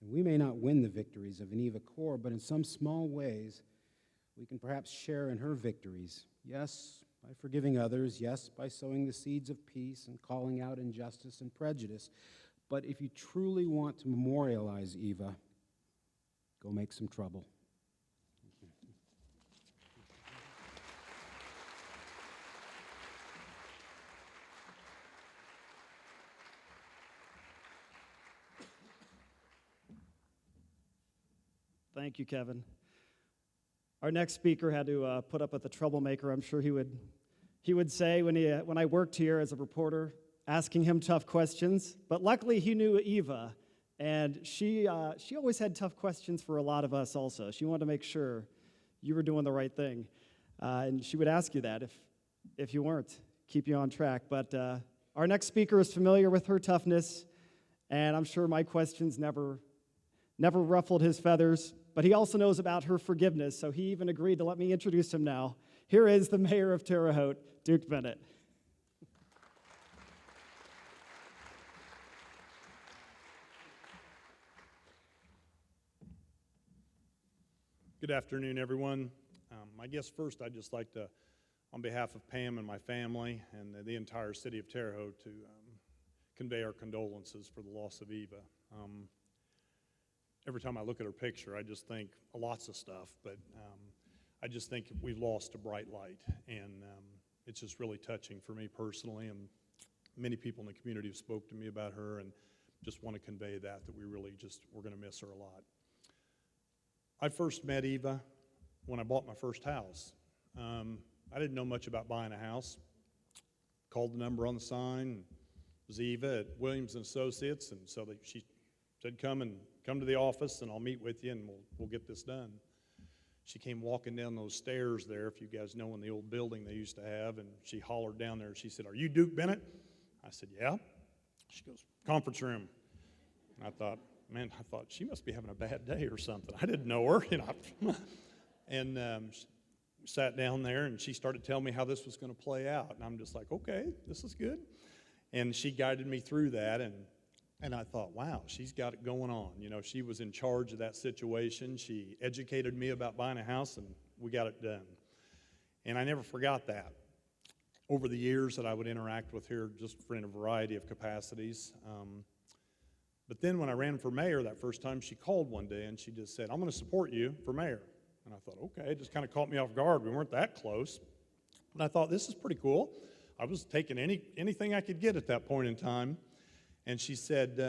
And we may not win the victories of an Eva Corps, but in some small ways, we can perhaps share in her victories. Yes, by forgiving others. Yes, by sowing the seeds of peace and calling out injustice and prejudice. But if you truly want to memorialize Eva, go make some trouble. Thank you, Kevin. Our next speaker had to put up with the troublemaker. I'm sure he would say when I worked here as a reporter, asking him tough questions. But luckily, he knew Eva, and she always had tough questions for a lot of us also. She wanted to make sure you were doing the right thing. And she would ask you that if you weren't, keep you on track. But our next speaker is familiar with her toughness, and I'm sure my questions never ruffled his feathers. But he also knows about her forgiveness, so he even agreed to let me introduce him now. Here is the mayor of Terre Haute, Duke Bennett. Good afternoon, everyone. I guess first I'd just like to, on behalf of Pam and my family and the entire city of Terre Haute, to convey our condolences for the loss of Eva. Every time I look at her picture, I just think lots of stuff, but I just think we've lost a bright light, and it's just really touching for me personally, and many people in the community have spoke to me about her, and just want to convey that we're going to miss her a lot. I first met Eva when I bought my first house. I didn't know much about buying a house. Called the number on the sign. It was Eva at Williams & Associates, and so she said, come to the office, and I'll meet with you, and we'll get this done. She came walking down those stairs there, if you guys know, in the old building they used to have, and she hollered down there, and she said, "Are you Duke Bennett?" I said, "Yeah." She goes, "Conference room." And I thought, she must be having a bad day or something. I didn't know her, And sat down there, and she started telling me how this was going to play out. And I'm just like, okay, this is good. And she guided me through that, and I thought, wow, she's got it going on. She was in charge of that situation. She educated me about buying a house, and we got it done. And I never forgot that. Over the years that I would interact with her, just in a variety of capacities. But then when I ran for mayor that first time, she called one day, and she just said, "I'm going to support you for mayor." And I thought, okay, it just kind of caught me off guard. We weren't that close. But I thought, this is pretty cool. I was taking anything I could get at that point in time. And she said,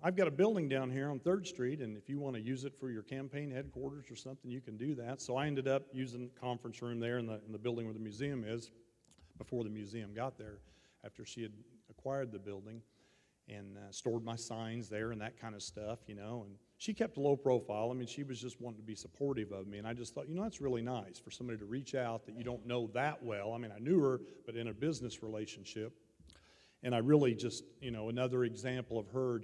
"I've got a building down here on 3rd Street, and if you want to use it for your campaign headquarters or something, you can do that." So I ended up using the conference room there in the building where the museum is, before the museum got there, after she had acquired the building, and stored my signs there and that kind of stuff, and she kept a low profile. She was just wanting to be supportive of me, and I just thought, that's really nice for somebody to reach out that you don't know that well. I knew her, but in a business relationship. And I really just, another example of her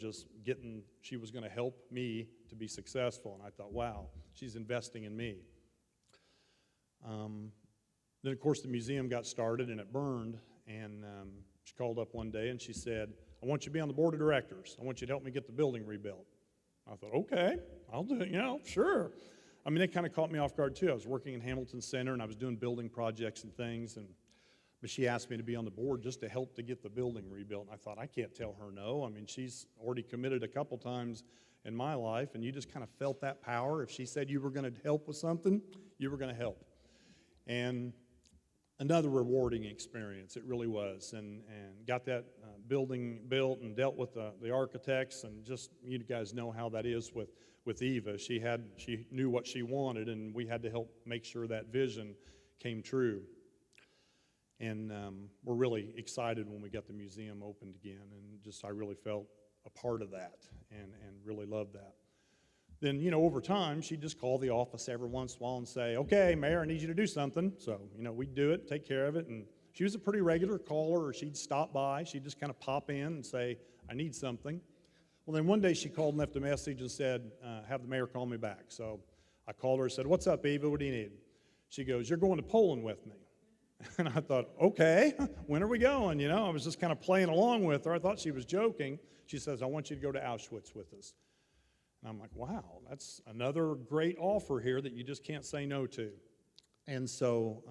she was going to help me to be successful. And I thought, wow, she's investing in me. Then, of course, the museum got started and it burned, and she called up one day and she said, I want you to be on the board of directors. I want you to help me get the building rebuilt. I thought, okay, I'll do it, sure. I mean, it kind of caught me off guard, too. I was working in Hamilton Center, and I was doing building projects and things, but she asked me to be on the board just to help to get the building rebuilt. And I thought, I can't tell her no. I mean, she's already committed a couple times in my life, and you just kind of felt that power. If she said you were going to help with something, you were going to help. And another rewarding experience, it really was, and got that building built and dealt with the architects, and just, you guys know how that is with Eva. She knew what she wanted, and we had to help make sure that vision came true. And we're really excited when we got the museum opened again, and I really felt a part of that, and really loved that. Then, over time, she'd just call the office every once in a while and say, okay, Mayor, I need you to do something. So, we'd do it, take care of it. And she was a pretty regular caller, or she'd stop by. She'd just kind of pop in and say, I need something. Well, then one day she called and left a message and said, have the mayor call me back. So I called her and said, what's up, Eva? What do you need? She goes, you're going to Poland with me. And I thought, okay, when are we going? I was just kind of playing along with her. I thought she was joking. She says, I want you to go to Auschwitz with us. And I'm like, wow, that's another great offer here that you just can't say no to. And so,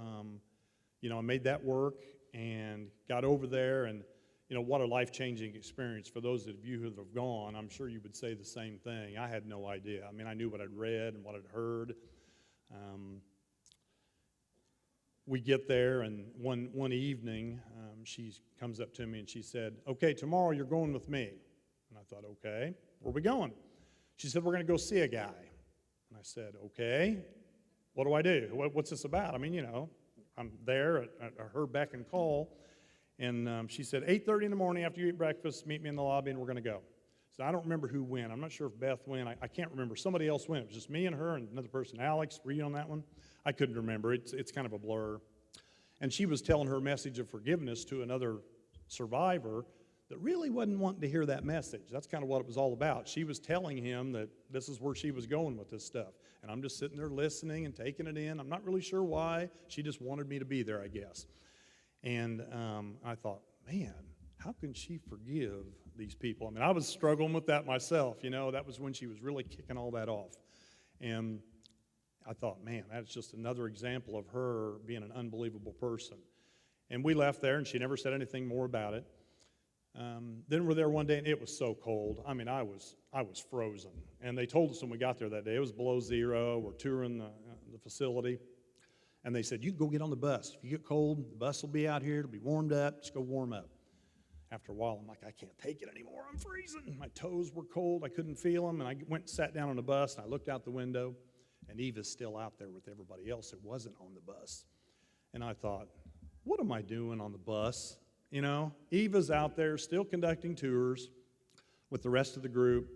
I made that work and got over there, and, what a life-changing experience. For those of you who have gone, I'm sure you would say the same thing. I had no idea. I mean, I knew what I'd read and what I'd heard. We get there, and one evening, she comes up to me and she said, okay, tomorrow you're going with me. And I thought, okay, where are we going? She said, we're going to go see a guy. And I said, okay, what do I do? What's this about? I mean, I'm there at her beck and call. And she said, 8:30 in the morning after you eat breakfast, meet me in the lobby and we're going to go. So I don't remember who went. I'm not sure if Beth went. I can't remember. Somebody else went. It was just me and her and another person. Alex, were you on that one? I couldn't remember. It's kind of a blur. And she was telling her message of forgiveness to another survivor that really wasn't wanting to hear that message. That's kind of what it was all about. She was telling him that this is where she was going with this stuff. And I'm just sitting there listening and taking it in. I'm not really sure why. She just wanted me to be there, I guess. And I thought, man, how can she forgive these people? I mean, I was struggling with that myself. That was when she was really kicking all that off. And I thought, man, that's just another example of her being an unbelievable person. And we left there, and she never said anything more about it. Then we're there one day, and it was so cold. I mean, I was frozen. And they told us when we got there that day, it was below zero. We're touring the facility. And they said, you can go get on the bus. If you get cold, the bus will be out here. It'll be warmed up. Just go warm up. After a while, I'm like, I can't take it anymore. I'm freezing. My toes were cold. I couldn't feel them. And I went and sat down on the bus, and I looked out the window, and Eva's still out there with everybody else that wasn't on the bus. And I thought, what am I doing on the bus? Eva's out there still conducting tours with the rest of the group,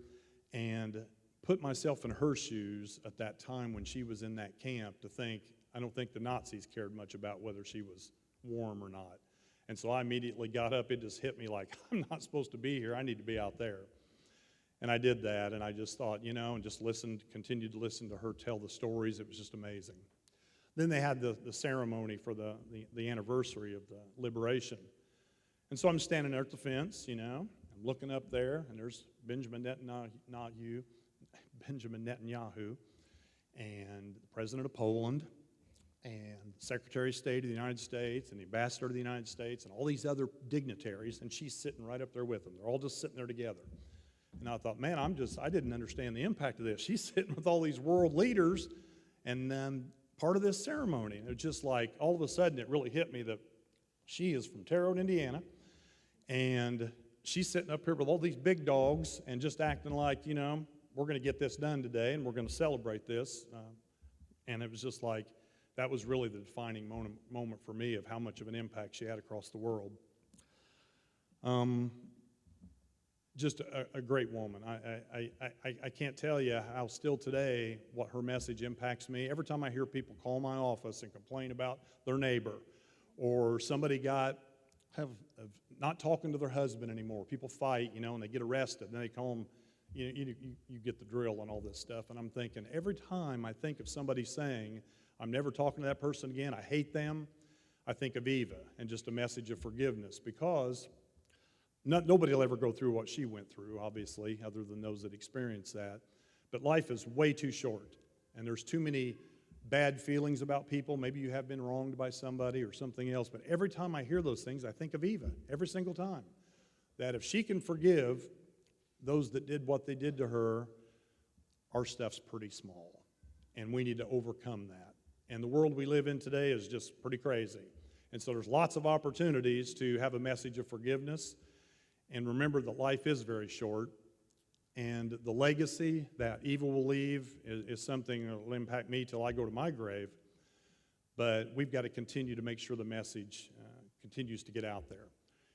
and put myself in her shoes at that time when she was in that camp to think, I don't think the Nazis cared much about whether she was warm or not. And so I immediately got up. It just hit me like, I'm not supposed to be here. I need to be out there. And I did that, and I just thought, and just continued to listen to her tell the stories. It was just amazing. Then they had the ceremony for the anniversary of the liberation. And so I'm standing there at the fence, I'm looking up there, and there's Benjamin Netanyahu, and the president of Poland, and the Secretary of State of the United States, and the ambassador to the United States, and all these other dignitaries, and she's sitting right up there with them. They're all just sitting there together. And I thought, man, I didn't understand the impact of this. She's sitting with all these world leaders, and part of this ceremony. And it was just like, all of a sudden, it really hit me that she is from Terre Haute, Indiana, and she's sitting up here with all these big dogs and just acting like, we're going to get this done today, and we're going to celebrate this. And it was just like, that was really the defining moment for me of how much of an impact she had across the world. Just a great woman. I can't tell you how still today what her message impacts me. Every time I hear people call my office and complain about their neighbor, or somebody have not talking to their husband anymore. People fight, and they get arrested, and they call them, you get the drill and all this stuff. And I'm thinking, every time I think of somebody saying, I'm never talking to that person again, I hate them, I think of Eva and just a message of forgiveness, because nobody will ever go through what she went through, obviously, other than those that experience that. But life is way too short, and there's too many bad feelings about people. Maybe you have been wronged by somebody or something else, but every time I hear those things, I think of Eva, every single time. That if she can forgive those that did what they did to her, our stuff's pretty small, and we need to overcome that. And the world we live in today is just pretty crazy. And so there's lots of opportunities to have a message of forgiveness, and remember that life is very short, and the legacy that Eva will leave is something that will impact me till I go to my grave. But we've got to continue to make sure the message continues to get out there.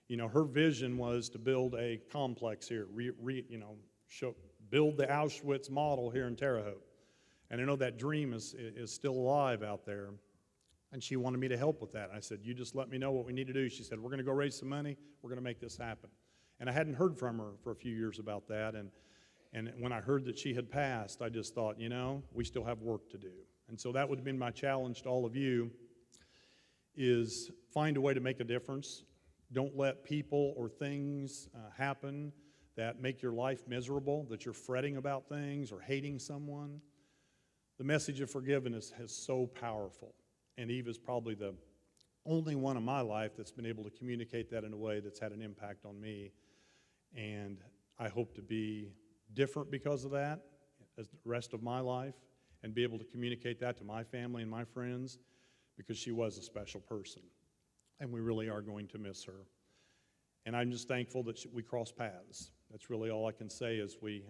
You know, her vision was to build a complex here, build the Auschwitz model here in Terre Haute. And I know that dream is still alive out there. And she wanted me to help with that. I said, you just let me know what we need to do. She said, we're going to go raise some money. We're going to make this happen. And I hadn't heard from her for a few years about that. And when I heard that she had passed, I just thought, you know, we still have work to do. And so that would have been my challenge to all of you, is find a way to make a difference. Don't let people or things happen that make your life miserable, that you're fretting about things or hating someone. The message of forgiveness is so powerful. And Eva's probably the only one in my life that's been able to communicate that in a way that's had an impact on me. And I hope to be different because of that as the rest of my life, and be able to communicate that to my family and my friends, because she was a special person. And we really are going to miss her. And I'm just thankful that we crossed paths. That's really all I can say as we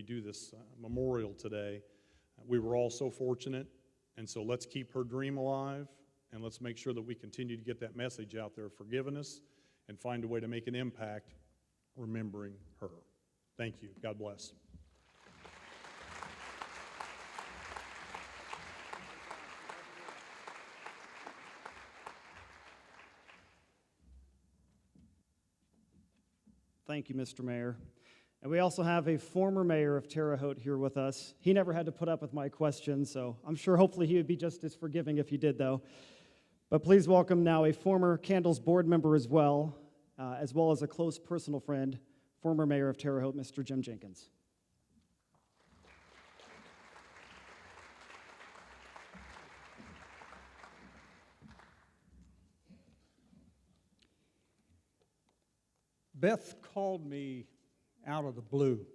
do this memorial today. We were all so fortunate, and so let's keep her dream alive, and let's make sure that we continue to get that message out there of forgiveness and find a way to make an impact remembering her. Thank you. God bless. Thank you, Mr. Mayor. And we also have a former mayor of Terre Haute here with us. He never had to put up with my questions, so I'm sure hopefully he would be just as forgiving if he did, though. But please welcome now a former C.A.N.D.L.E.S board member as well as a close personal friend, former mayor of Terre Haute, Mr. Jim Jenkins. Beth called me out of the blue.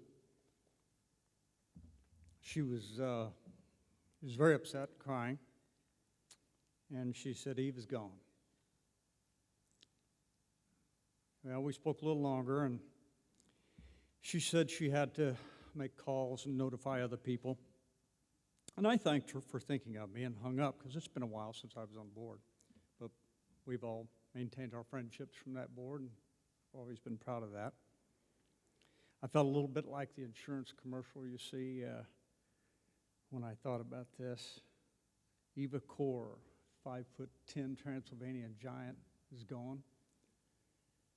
She was very upset, crying, and she said, Eve is gone. Well, we spoke a little longer, and she said she had to make calls and notify other people. And I thanked her for thinking of me and hung up, because it's been a while since I was on board. But we've all maintained our friendships from that board, and always been proud of that. I felt a little bit like the insurance commercial you see when I thought about this. Eva Core, 5'10" Transylvanian giant, is gone.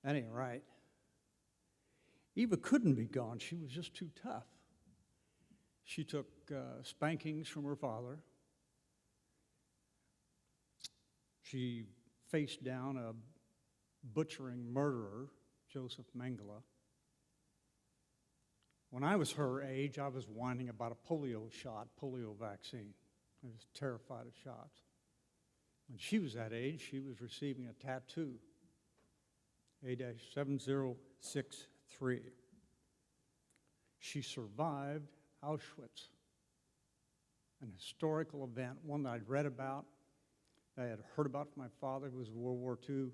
That ain't right. Eva couldn't be gone. She was just too tough. She took spankings from her father. She faced down a butchering murderer, Joseph Mengele. When I was her age, I was whining about a polio vaccine. I was terrified of shots. When she was that age, she was receiving a tattoo, A-7063. She survived Auschwitz, an historical event, one that I'd read about, that I had heard about from my father, who was a World War II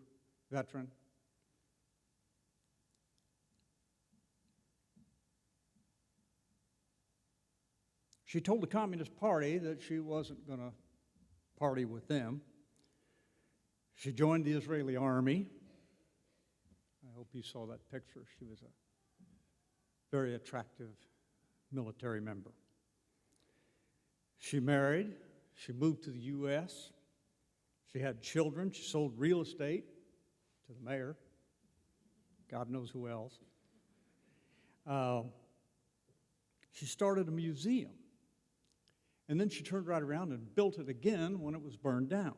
veteran. She told the Communist Party that she wasn't going to party with them. She joined the Israeli army. I hope you saw that picture. She was a very attractive military member. She married. She moved to the U.S. She had children. She sold real estate to the mayor. God knows who else. She started a museum. And then she turned right around and built it again when it was burned down.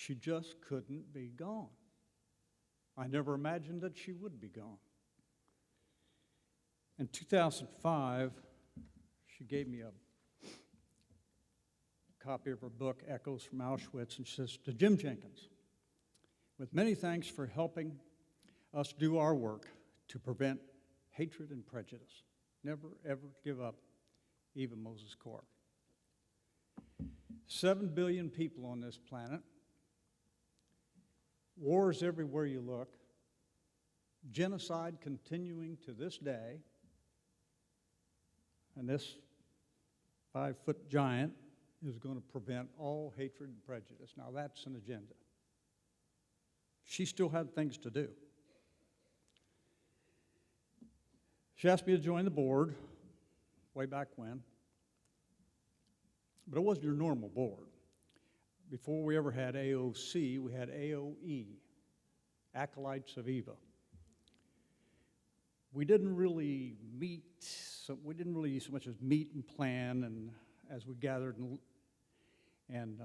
she just couldn't be gone. I never imagined that she would be gone. In 2005, she gave me a copy of her book, Echoes from Auschwitz, and she says, to Jim Jenkins, with many thanks for helping us do our work to prevent hatred and prejudice. Never, ever give up, even Moses Core. 7 billion people on this planet, wars everywhere you look, genocide continuing to this day, and this 5-foot giant is going to prevent all hatred and prejudice. Now that's an agenda. She still had things to do. She asked me to join the board way back when, but it wasn't your normal board. Before we ever had AOC, we had AOE, Acolytes of Eva. We didn't really meet, we didn't really so much as meet and plan, and as we gathered and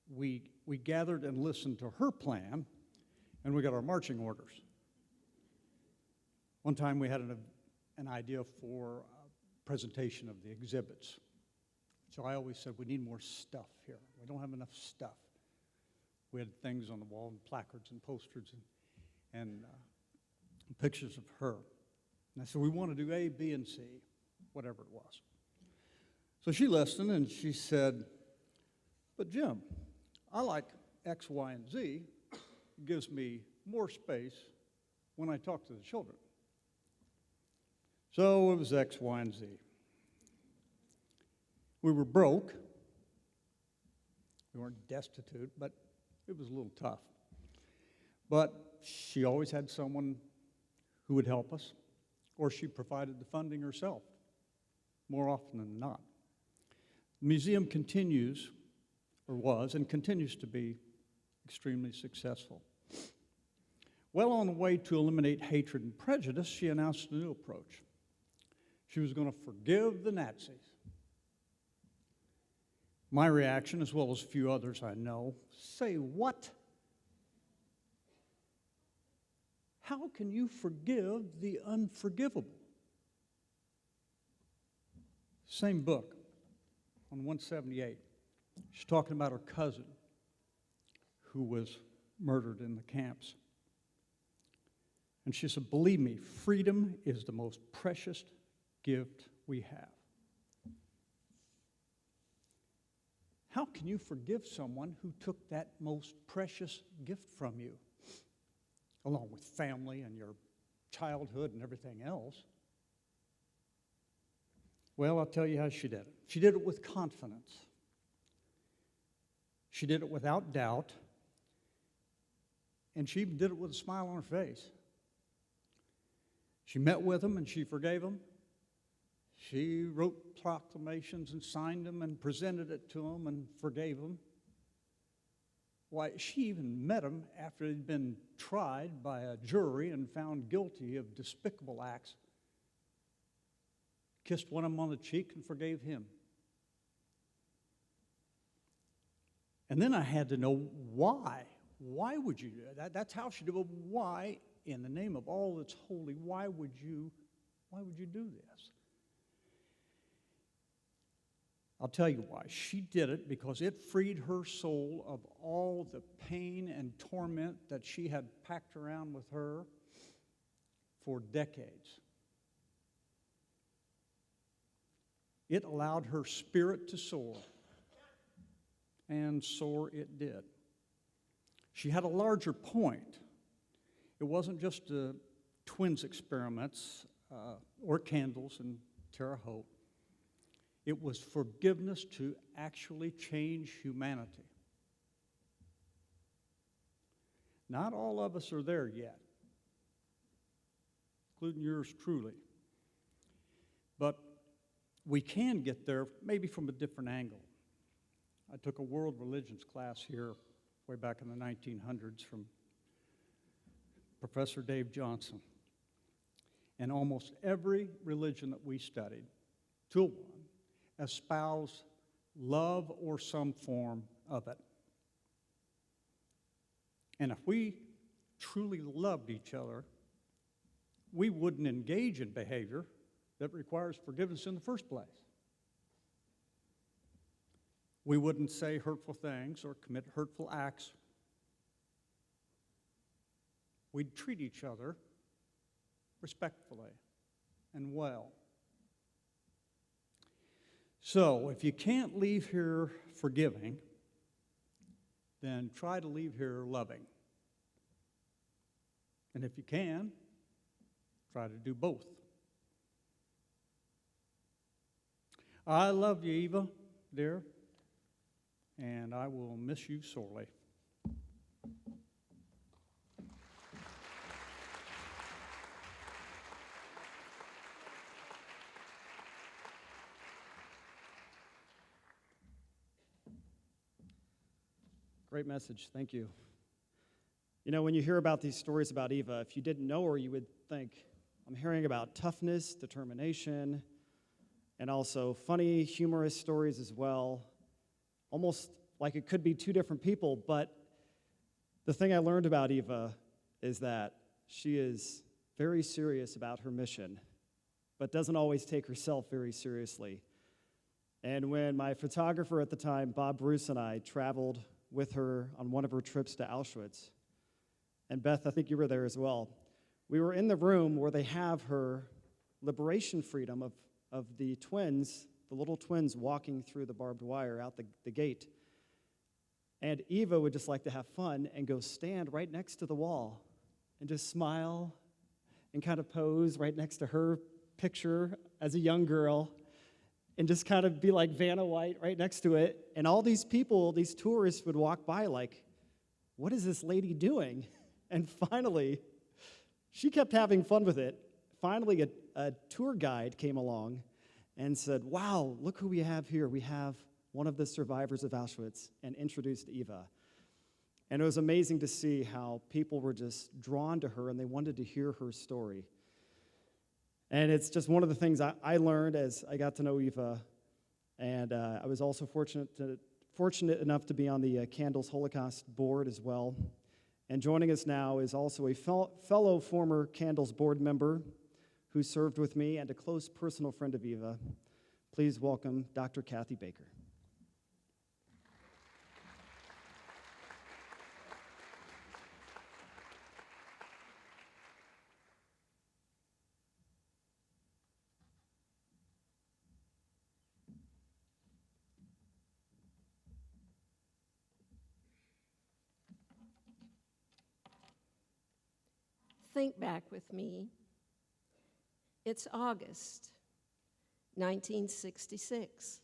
we gathered and listened to her plan, and we got our marching orders. One time we had an idea for a presentation of the exhibits. So I always said, we need more stuff here. We don't have enough stuff. We had things on the wall and placards and posters and pictures of her. And I said, we want to do A, B, and C, whatever it was. So she listened and she said, but Jim, I like X, Y, and Z. It gives me more space when I talk to the children. So it was X, Y, and Z. We were broke. We weren't destitute, but it was a little tough. But she always had someone who would help us, or she provided the funding herself, more often than not. The museum continues, or was, and continues to be extremely successful. Well on the way to eliminate hatred and prejudice, she announced a new approach. She was going to forgive the Nazis. My reaction, as well as a few others I know, say what? How can you forgive the unforgivable? Same book, on 178. She's talking about her cousin who was murdered in the camps. And she said, believe me, freedom is the most precious gift we have. How can you forgive someone who took that most precious gift from you, along with family and your childhood and everything else? Well, I'll tell you how she did it. She did it with confidence. She did it without doubt. And she even did it with a smile on her face. She met with them and she forgave them. She wrote proclamations and signed them and presented it to them and forgave them. Why, she even met them after they'd been tried by a jury and found guilty of despicable acts. Kissed one of them on the cheek and forgave him. And then I had to know why. Why would you do that? That's how she did it. Why, in the name of all that's holy, why would you do this? I'll tell you why. She did it because it freed her soul of all the pain and torment that she had packed around with her for decades. It allowed her spirit to soar, and soar it did. She had a larger point. It wasn't just twins experiments or candles and Terre Haute. It was forgiveness to actually change humanity. Not all of us are there yet, including yours truly. But we can get there maybe from a different angle. I took a world religions class here way back in the 1900s from Professor Dave Johnson. And almost every religion that we studied, to one, espoused love or some form of it. And if we truly loved each other, we wouldn't engage in behavior that requires forgiveness in the first place. We wouldn't say hurtful things or commit hurtful acts. We'd treat each other respectfully and well. So, if you can't leave here forgiving, then try to leave here loving. And if you can, try to do both. I love you, Eva, dear, and I will miss you sorely. Great message. Thank you. You know, when you hear about these stories about Eva, if you didn't know her, you would think, I'm hearing about toughness, determination, and also funny, humorous stories as well. Almost like it could be two different people, but the thing I learned about Eva is that she is very serious about her mission, but doesn't always take herself very seriously. And when my photographer at the time, Bob Bruce, and I traveled with her on one of her trips to Auschwitz, and Beth, I think you were there as well, we were in the room where they have her liberation freedom of the twins, the little twins walking through the barbed wire out the gate. And Eva would just like to have fun and go stand right next to the wall and just smile and kind of pose right next to her picture as a young girl and just kind of be like Vanna White right next to it. And all these people, these tourists would walk by like, what is this lady doing? And finally, she kept having fun with it. Finally, a tour guide came along and said, wow, look who we have here. We have one of the survivors of Auschwitz, and introduced Eva. And it was amazing to see how people were just drawn to her and they wanted to hear her story. And it's just one of the things I learned as I got to know Eva. And I was also fortunate enough to be on the C.A.N.D.L.E.S Holocaust board as well. And joining us now is also a fellow former C.A.N.D.L.E.S board member who served with me and a close personal friend of Eva. Please welcome Dr. Kathy Baker. Think back with me. It's August 1966,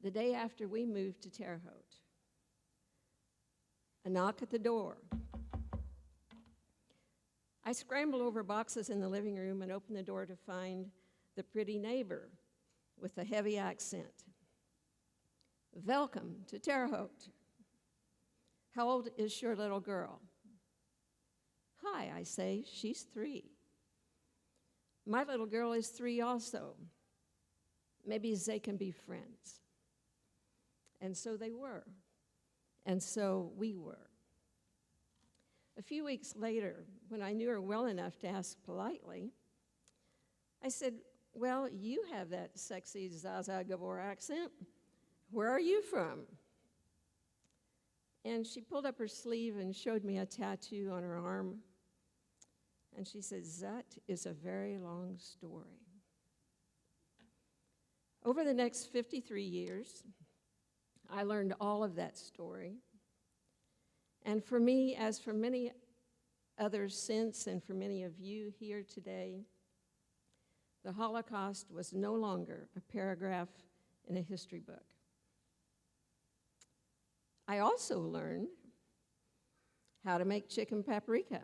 the day after we moved to Terre Haute. A knock at the door. I scramble over boxes in the living room and open the door to find the pretty neighbor with a heavy accent. Welcome to Terre Haute. How old is your little girl? Hi, I say, she's 3. My little girl is 3 also. Maybe they can be friends. And so they were. And so we were. A few weeks later, when I knew her well enough to ask politely, I said, well, you have that sexy Zaza Gabor accent. Where are you from? And she pulled up her sleeve and showed me a tattoo on her arm. And she says, that is a very long story. Over the next 53 years, I learned all of that story. And for me, as for many others since, and for many of you here today, the Holocaust was no longer a paragraph in a history book. I also learned how to make chicken paprika,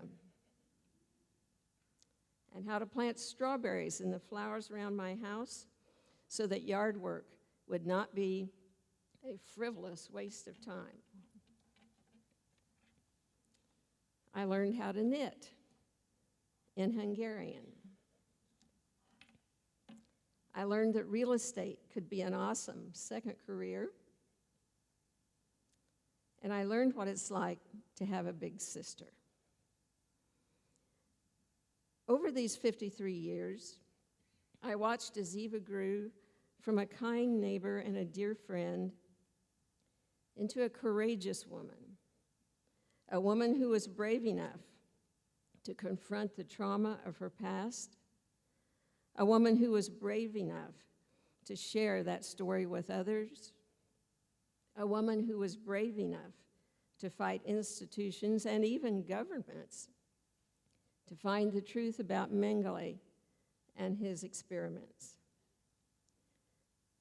and how to plant strawberries in the flowers around my house so that yard work would not be a frivolous waste of time. I learned how to knit in Hungarian. I learned that real estate could be an awesome second career. And I learned what it's like to have a big sister. Over these 53 years, I watched as Eva grew from a kind neighbor and a dear friend into a courageous woman, a woman who was brave enough to confront the trauma of her past, a woman who was brave enough to share that story with others, a woman who was brave enough to fight institutions and even governments to find the truth about Mengele and his experiments.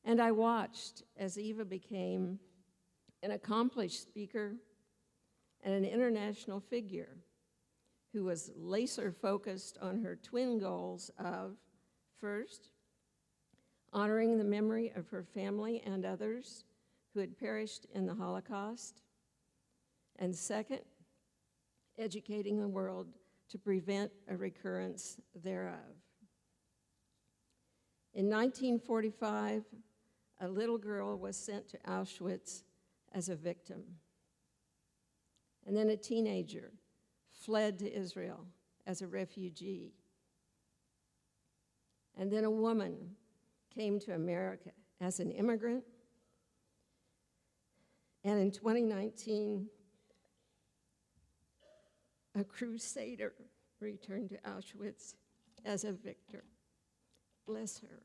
And I watched as Eva became an accomplished speaker and an international figure who was laser-focused on her twin goals of, first, honoring the memory of her family and others who had perished in the Holocaust, and second, educating the world to prevent a recurrence thereof. In 1945, a little girl was sent to Auschwitz as a victim. And then a teenager fled to Israel as a refugee. And then a woman came to America as an immigrant. And in 2019, a crusader returned to Auschwitz as a victor. Bless her.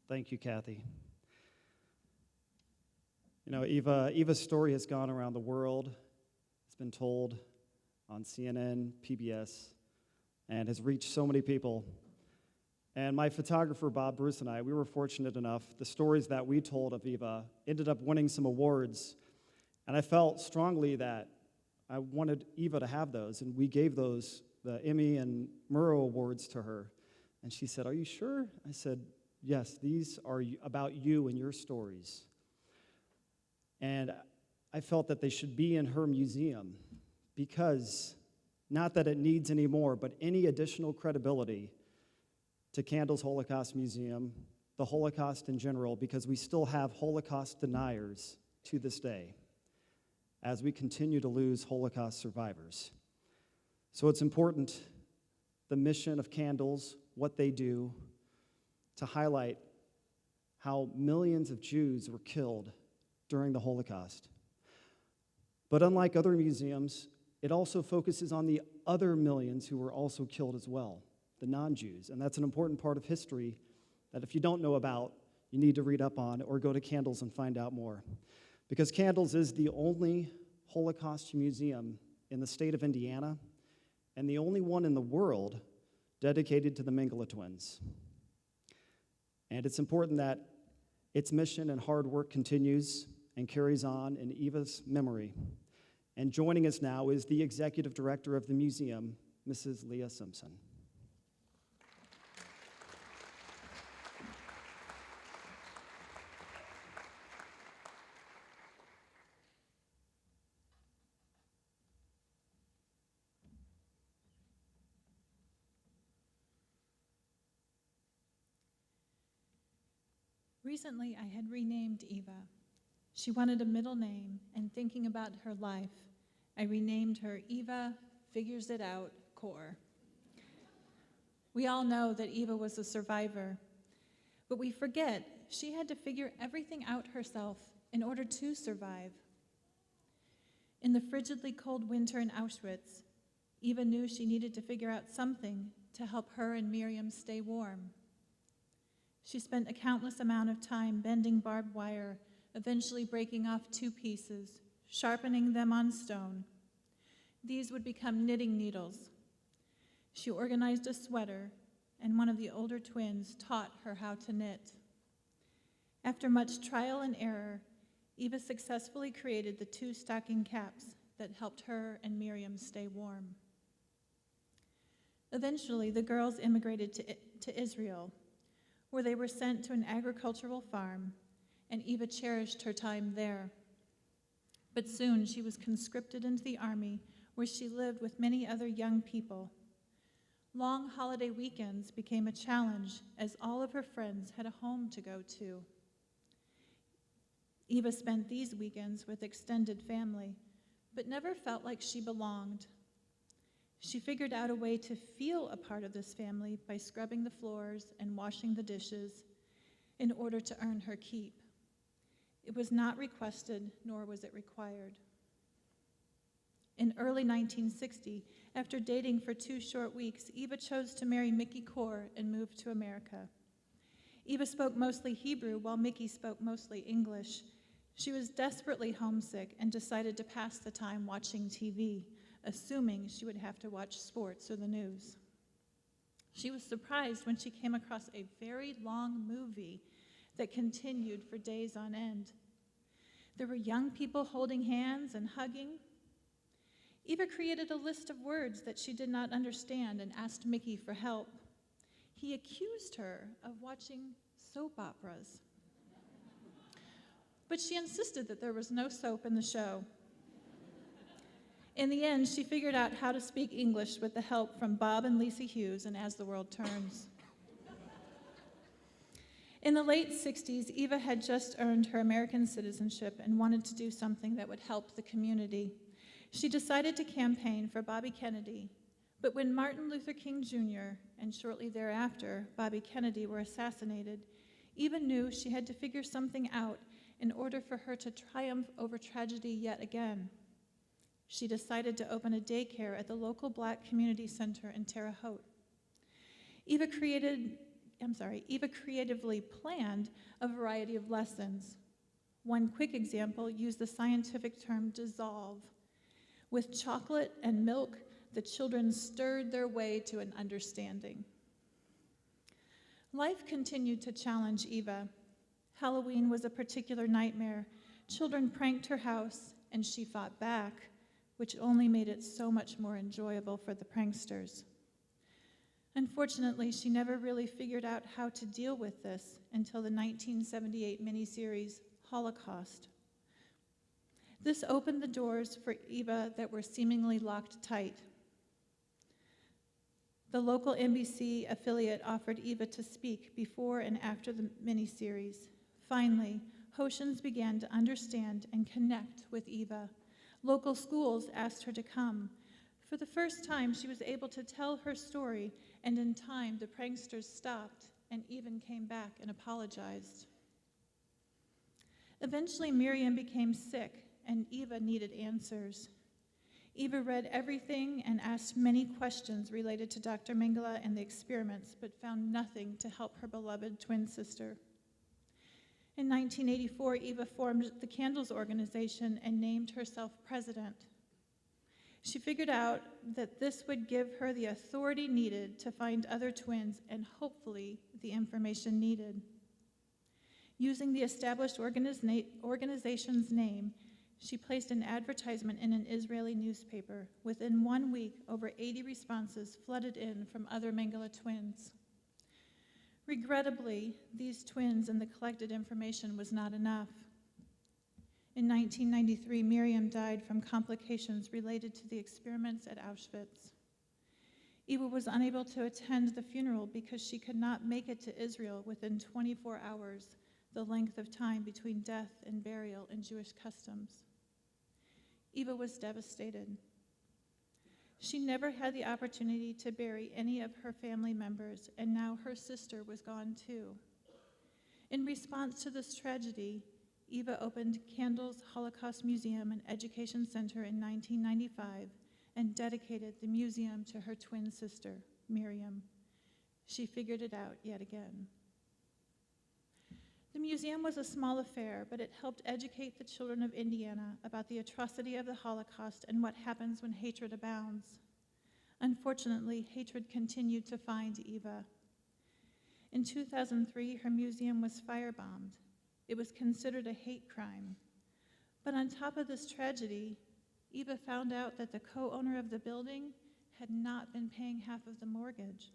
Thank you, Kathy. You know, Eva's story has gone around the world. It's been told on CNN, PBS, and has reached so many people. And my photographer, Bob Bruce, and I, we were fortunate enough, the stories that we told of Eva ended up winning some awards. And I felt strongly that I wanted Eva to have those, and we gave those, the Emmy and Murrow Awards, to her. And she said, "Are you sure?" I said, "Yes, these are about you and your stories." And I felt that they should be in her museum because, not that it needs any more, but any additional credibility to C.A.N.D.L.E.S Holocaust Museum, the Holocaust in general, because we still have Holocaust deniers to this day as we continue to lose Holocaust survivors. So it's important, the mission of C.A.N.D.L.E.S, what they do, to highlight how millions of Jews were killed during the Holocaust. But unlike other museums, it also focuses on the other millions who were also killed as well, the non-Jews. And that's an important part of history that if you don't know about, you need to read up on or go to C.A.N.D.L.E.S and find out more. Because C.A.N.D.L.E.S is the only Holocaust museum in the state of Indiana and the only one in the world dedicated to the Mengele twins. And it's important that its mission and hard work continues and carries on in Eva's memory. And joining us now is the executive director of the museum, Mrs. Leah Simpson. Recently, I had renamed Eva. She wanted a middle name, and thinking about her life, I renamed her Eva Figures It Out Core. We all know that Eva was a survivor, but we forget she had to figure everything out herself in order to survive. In the frigidly cold winter in Auschwitz, Eva knew she needed to figure out something to help her and Miriam stay warm. She spent a countless amount of time bending barbed wire, eventually breaking off 2 pieces, sharpening them on stone. These would become knitting needles. She organized a sweater, and one of the older twins taught her how to knit. After much trial and error, Eva successfully created the 2 stocking caps that helped her and Miriam stay warm. Eventually, the girls immigrated to Israel, where they were sent to an agricultural farm and Eva cherished her time there. But soon she was conscripted into the army, where she lived with many other young people. Long holiday weekends became a challenge, as all of her friends had a home to go to. Eva spent these weekends with extended family, but never felt like she belonged. She figured out a way to feel a part of this family by scrubbing the floors and washing the dishes in order to earn her keep. It was not requested, nor was it required. In early 1960, after dating for 2 short weeks, Eva chose to marry Mickey Core and moved to America. Eva spoke mostly Hebrew, while Mickey spoke mostly English. She was desperately homesick and decided to pass the time watching TV, assuming she would have to watch sports or the news. She was surprised when she came across a very long movie that continued for days on end. There were young people holding hands and hugging. Eva created a list of words that she did not understand and asked Mickey for help. He accused her of watching soap operas, but she insisted that there was no soap in the show. In the end, she figured out how to speak English with the help from Bob and Lisa Hughes and As the World Turns. In the late 60s, Eva had just earned her American citizenship and wanted to do something that would help the community. She decided to campaign for Bobby Kennedy, but when Martin Luther King Jr. and shortly thereafter Bobby Kennedy were assassinated, Eva knew she had to figure something out in order for her to triumph over tragedy yet again. She decided to open a daycare at the local Black community center in Terre Haute. Eva creatively planned a variety of lessons. One quick example used the scientific term dissolve. With chocolate and milk, the children stirred their way to an understanding. Life continued to challenge Eva. Halloween was a particular nightmare. Children pranked her house, and she fought back, which only made it so much more enjoyable for the pranksters. Unfortunately, she never really figured out how to deal with this until the 1978 miniseries, Holocaust. This opened the doors for Eva that were seemingly locked tight. The local NBC affiliate offered Eva to speak before and after the miniseries. Finally, Hoshians began to understand and connect with Eva. Local schools asked her to come. For the first time, she was able to tell her story, and in time, the pranksters stopped and even came back and apologized. Eventually, Miriam became sick, and Eva needed answers. Eva read everything and asked many questions related to Dr. Mengele and the experiments, but found nothing to help her beloved twin sister. In 1984, Eva formed the C.A.N.D.L.E.S organization and named herself president. She figured out that this would give her the authority needed to find other twins and hopefully the information needed. Using the established organization's name, she placed an advertisement in an Israeli newspaper. Within 1 week, over 80 responses flooded in from other Mengele twins. Regrettably, these twins and the collected information was not enough. In 1993, Miriam died from complications related to the experiments at Auschwitz. Eva was unable to attend the funeral because she could not make it to Israel within 24 hours, the length of time between death and burial in Jewish customs. Eva was devastated. She never had the opportunity to bury any of her family members, and now her sister was gone too. In response to this tragedy, Eva opened C.A.N.D.L.E.S Holocaust Museum and Education Center in 1995 and dedicated the museum to her twin sister, Miriam. She figured it out yet again. The museum was a small affair, but it helped educate the children of Indiana about the atrocity of the Holocaust and what happens when hatred abounds. Unfortunately, hatred continued to find Eva. In 2003, her museum was firebombed. It was considered a hate crime. But on top of this tragedy, Eva found out that the co-owner of the building had not been paying half of the mortgage.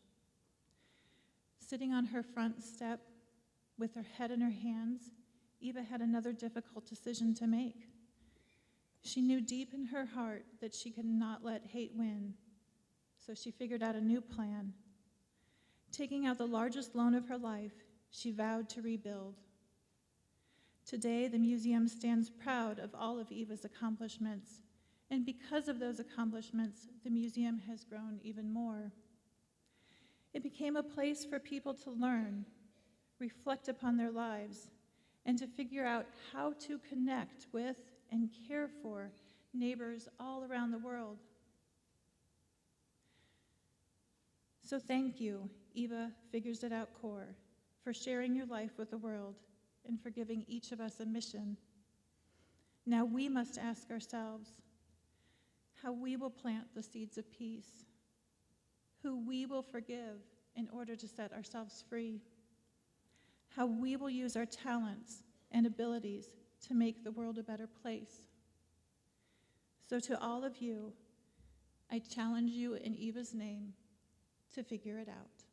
Sitting on her front step with her head in her hands, Eva had another difficult decision to make. She knew deep in her heart that she could not let hate win, so she figured out a new plan. Taking out the largest loan of her life, she vowed to rebuild. Today, the museum stands proud of all of Eva's accomplishments, and because of those accomplishments, the museum has grown even more. It became a place for people to learn, reflect upon their lives, and to figure out how to connect with and care for neighbors all around the world. So thank you, Eva Figures It Out Core, for sharing your life with the world and for giving each of us a mission. Now we must ask ourselves how we will plant the seeds of peace, who we will forgive in order to set ourselves free, how we will use our talents and abilities to make the world a better place. So to all of you, I challenge you in Eva's name to figure it out.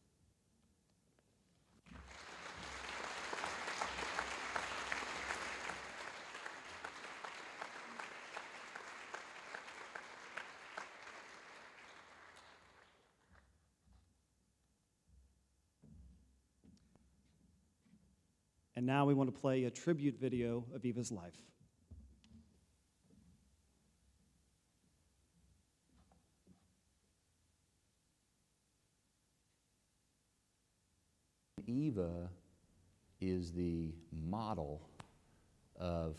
And now we want to play a tribute video of Eva's life. Eva is the model of,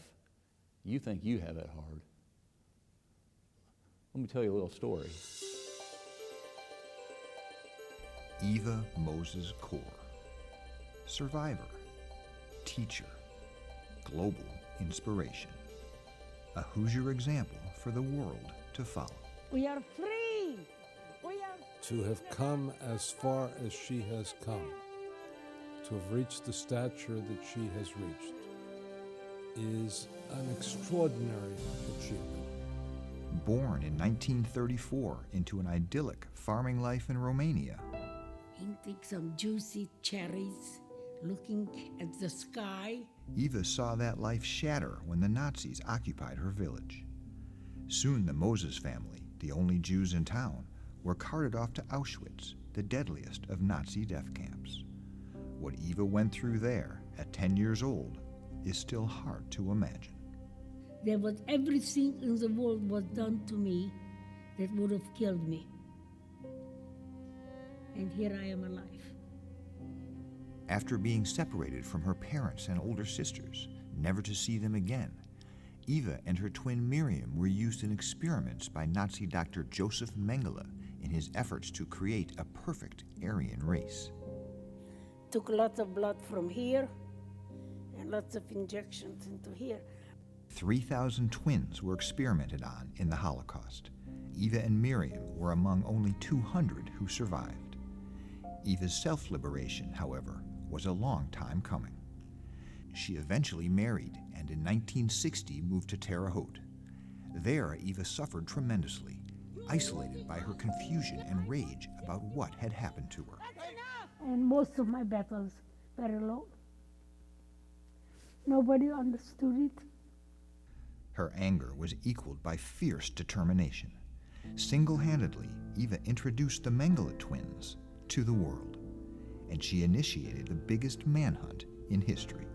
you think you have it hard. Let me tell you a little story. Eva Moses Core, survivor, teacher, global inspiration, a Hoosier example for the world to follow. We are free! We are To have come as far as she has come, to have reached the stature that she has reached, is an extraordinary achievement. Born in 1934 into an idyllic farming life in Romania, eating some juicy cherries, looking at the sky. Eva saw that life shatter when the Nazis occupied her village. Soon the Moses family, the only Jews in town, were carted off to Auschwitz, the deadliest of Nazi death camps. What Eva went through there at 10 years old is still hard to imagine. There was everything in the world was done to me that would have killed me. And here I am alive. After being separated from her parents and older sisters, never to see them again, Eva and her twin Miriam were used in experiments by Nazi Dr. Joseph Mengele in his efforts to create a perfect Aryan race. Took lots of blood from here and lots of injections into here. 3,000 twins were experimented on in the Holocaust. Eva and Miriam were among only 200 who survived. Eva's self-liberation, however, was a long time coming. She eventually married and in 1960 moved to Terre Haute. There, Eva suffered tremendously, isolated by her confusion and rage about what had happened to her. And most of my battles were alone. Nobody understood it. Her anger was equaled by fierce determination. Single-handedly, Eva introduced the Mengele twins to the world, and she initiated the biggest manhunt in history.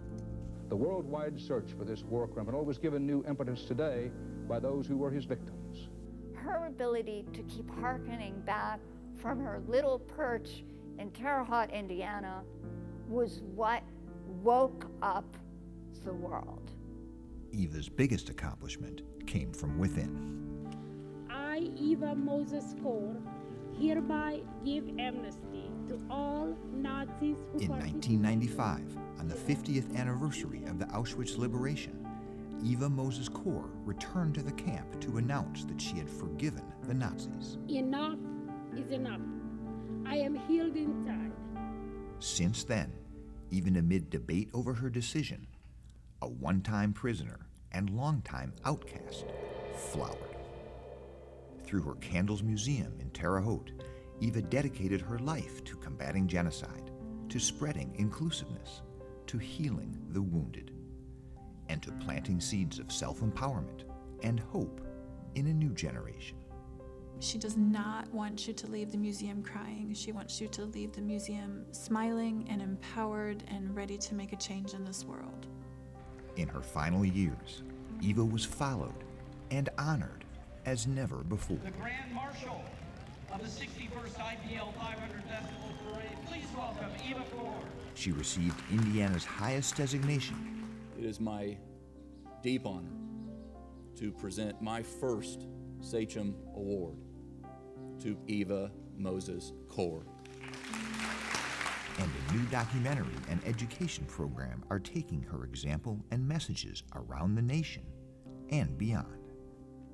The worldwide search for this war criminal was given new impetus today by those who were his victims. Her ability to keep hearkening back from her little perch in Terre Haute, Indiana, was what woke up the world. Eva's biggest accomplishment came from within. I, Eva Moses Core, hereby give amnesty to all Nazis who In 1995, on the 50th anniversary of the Auschwitz liberation, Eva Moses Core returned to the camp to announce that she had forgiven the Nazis. Enough is enough. I am healed inside. Since then, even amid debate over her decision, a one-time prisoner and long-time outcast flowered. Through her Candles Museum in Terre Haute, Eva dedicated her life to combating genocide, to spreading inclusiveness, to healing the wounded. and to planting seeds of self-empowerment and hope in a new generation. She does not want you to leave the museum crying. She wants you to leave the museum smiling and empowered and ready to make a change in this world. In her final years, Eva was followed and honored as never before. The Grand Marshal of the 61st IPL 500 Festival Parade, please welcome Eva Core. She received Indiana's highest designation. It is my deep honor to present my first Sachem Award to Eva Moses Core. And a new documentary and education program are taking her example and messages around the nation and beyond.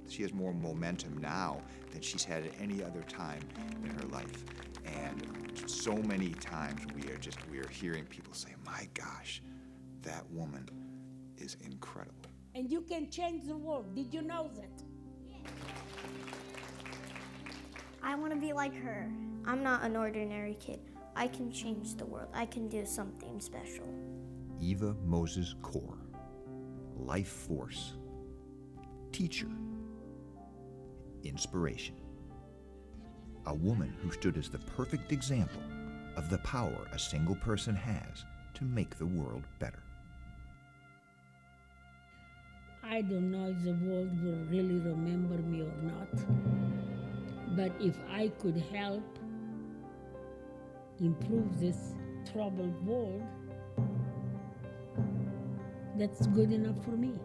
She has more momentum now than she's had at any other time in her life. And so many times we are hearing people say, my gosh, that woman is incredible. And you can change the world. Did you know that? I want to be like her. I'm not an ordinary kid. I can change the world. I can do something special. Eva Moses Core, life force, teacher, inspiration. A woman who stood as the perfect example of the power a single person has to make the world better. I don't know if the world will really remember me or not, but if I could help improve this troubled world, that's good enough for me.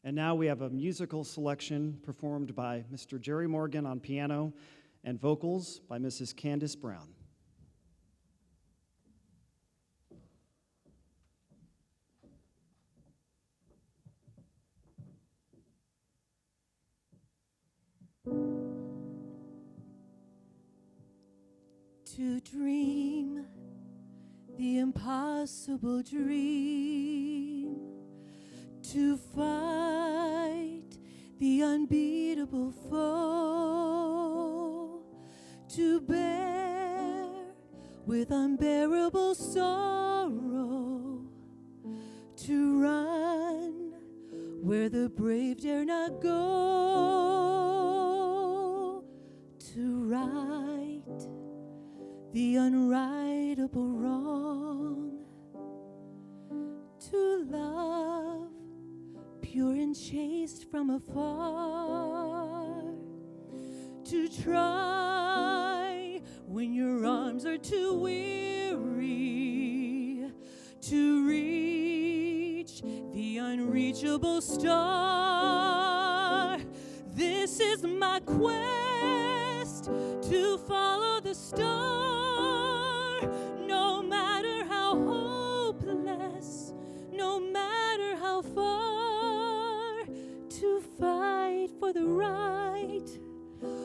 And now we have a musical selection performed by Mr. Jerry Morgan on piano and vocals by Mrs. Candace Brown. To dream the impossible dream, to fight the unbeatable foe, to bear with unbearable sorrow, to run where the brave dare not go, to right the unrightable wrong, to love pure and chaste from afar, to try when your arms are too weary, to reach the unreachable star. This is my quest, to follow the star, no matter how hopeless, no matter how far, to fight for the right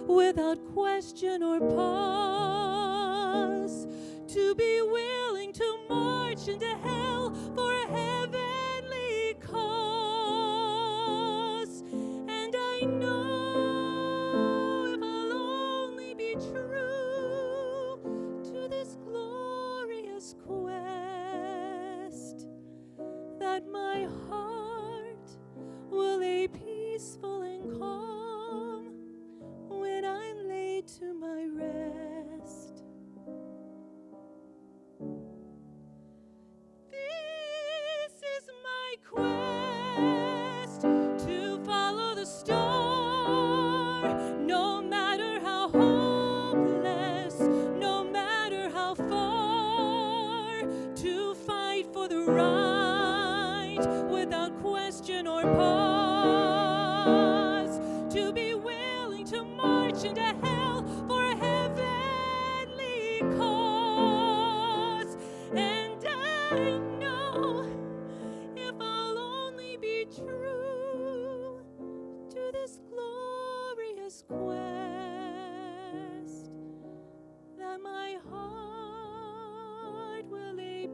without question or pause, to be willing to march into hell for a heavenly cause. And I know if I'll only be true to this glorious quest, that my heart will lay peaceful and calm when I'm laid to my rest. This is my quest, to follow the star, no matter how hopeless, no matter how far, to fight for the right without question or pause, to be willing to march into hell for a heavenly cause. And I know if I'll only be true to this glorious quest, that my heart will lay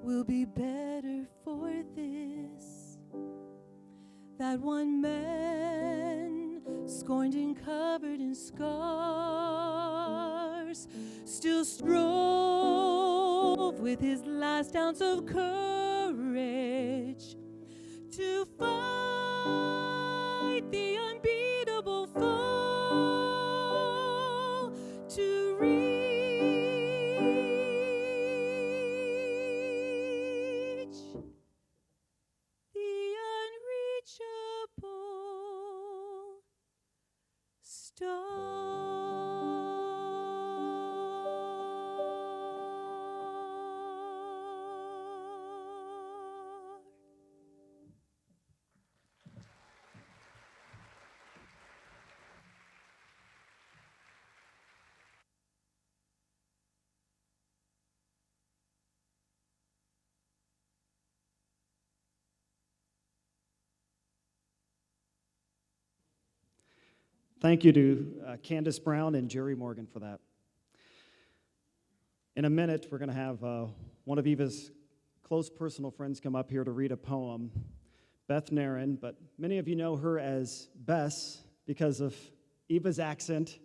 will be better for this. That one man, scorned and covered in scars, still strove with his last ounce of courage to fight the unbeatable foe, to reach the unreachable star. Thank you to Candace Brown and Jerry Morgan for that. In a minute, we're going to have one of Eva's close personal friends come up here to read a poem, Beth Naren, but many of you know her as Bess because of Eva's accent.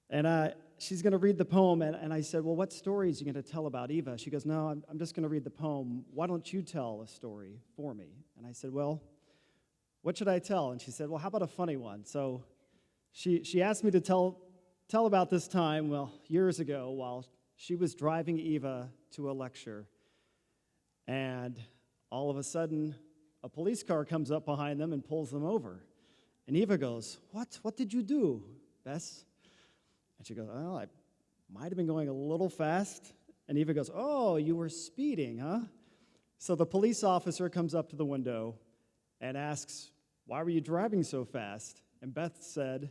And she's going to read the poem, and I said, well, what stories are you going to tell about Eva? She goes, no, I'm just going to read the poem. Why don't you tell a story for me? And I said, well, what should I tell? And she said, well, how about a funny one? So she asked me to tell about this time, well, years ago, while she was driving Eva to a lecture. And all of a sudden, a police car comes up behind them and pulls them over. And Eva goes, what did you do, Bess? And she goes, well, I might have been going a little fast. And Eva goes, oh, you were speeding, huh? So the police officer comes up to the window and asks, why were you driving so fast? And Beth said,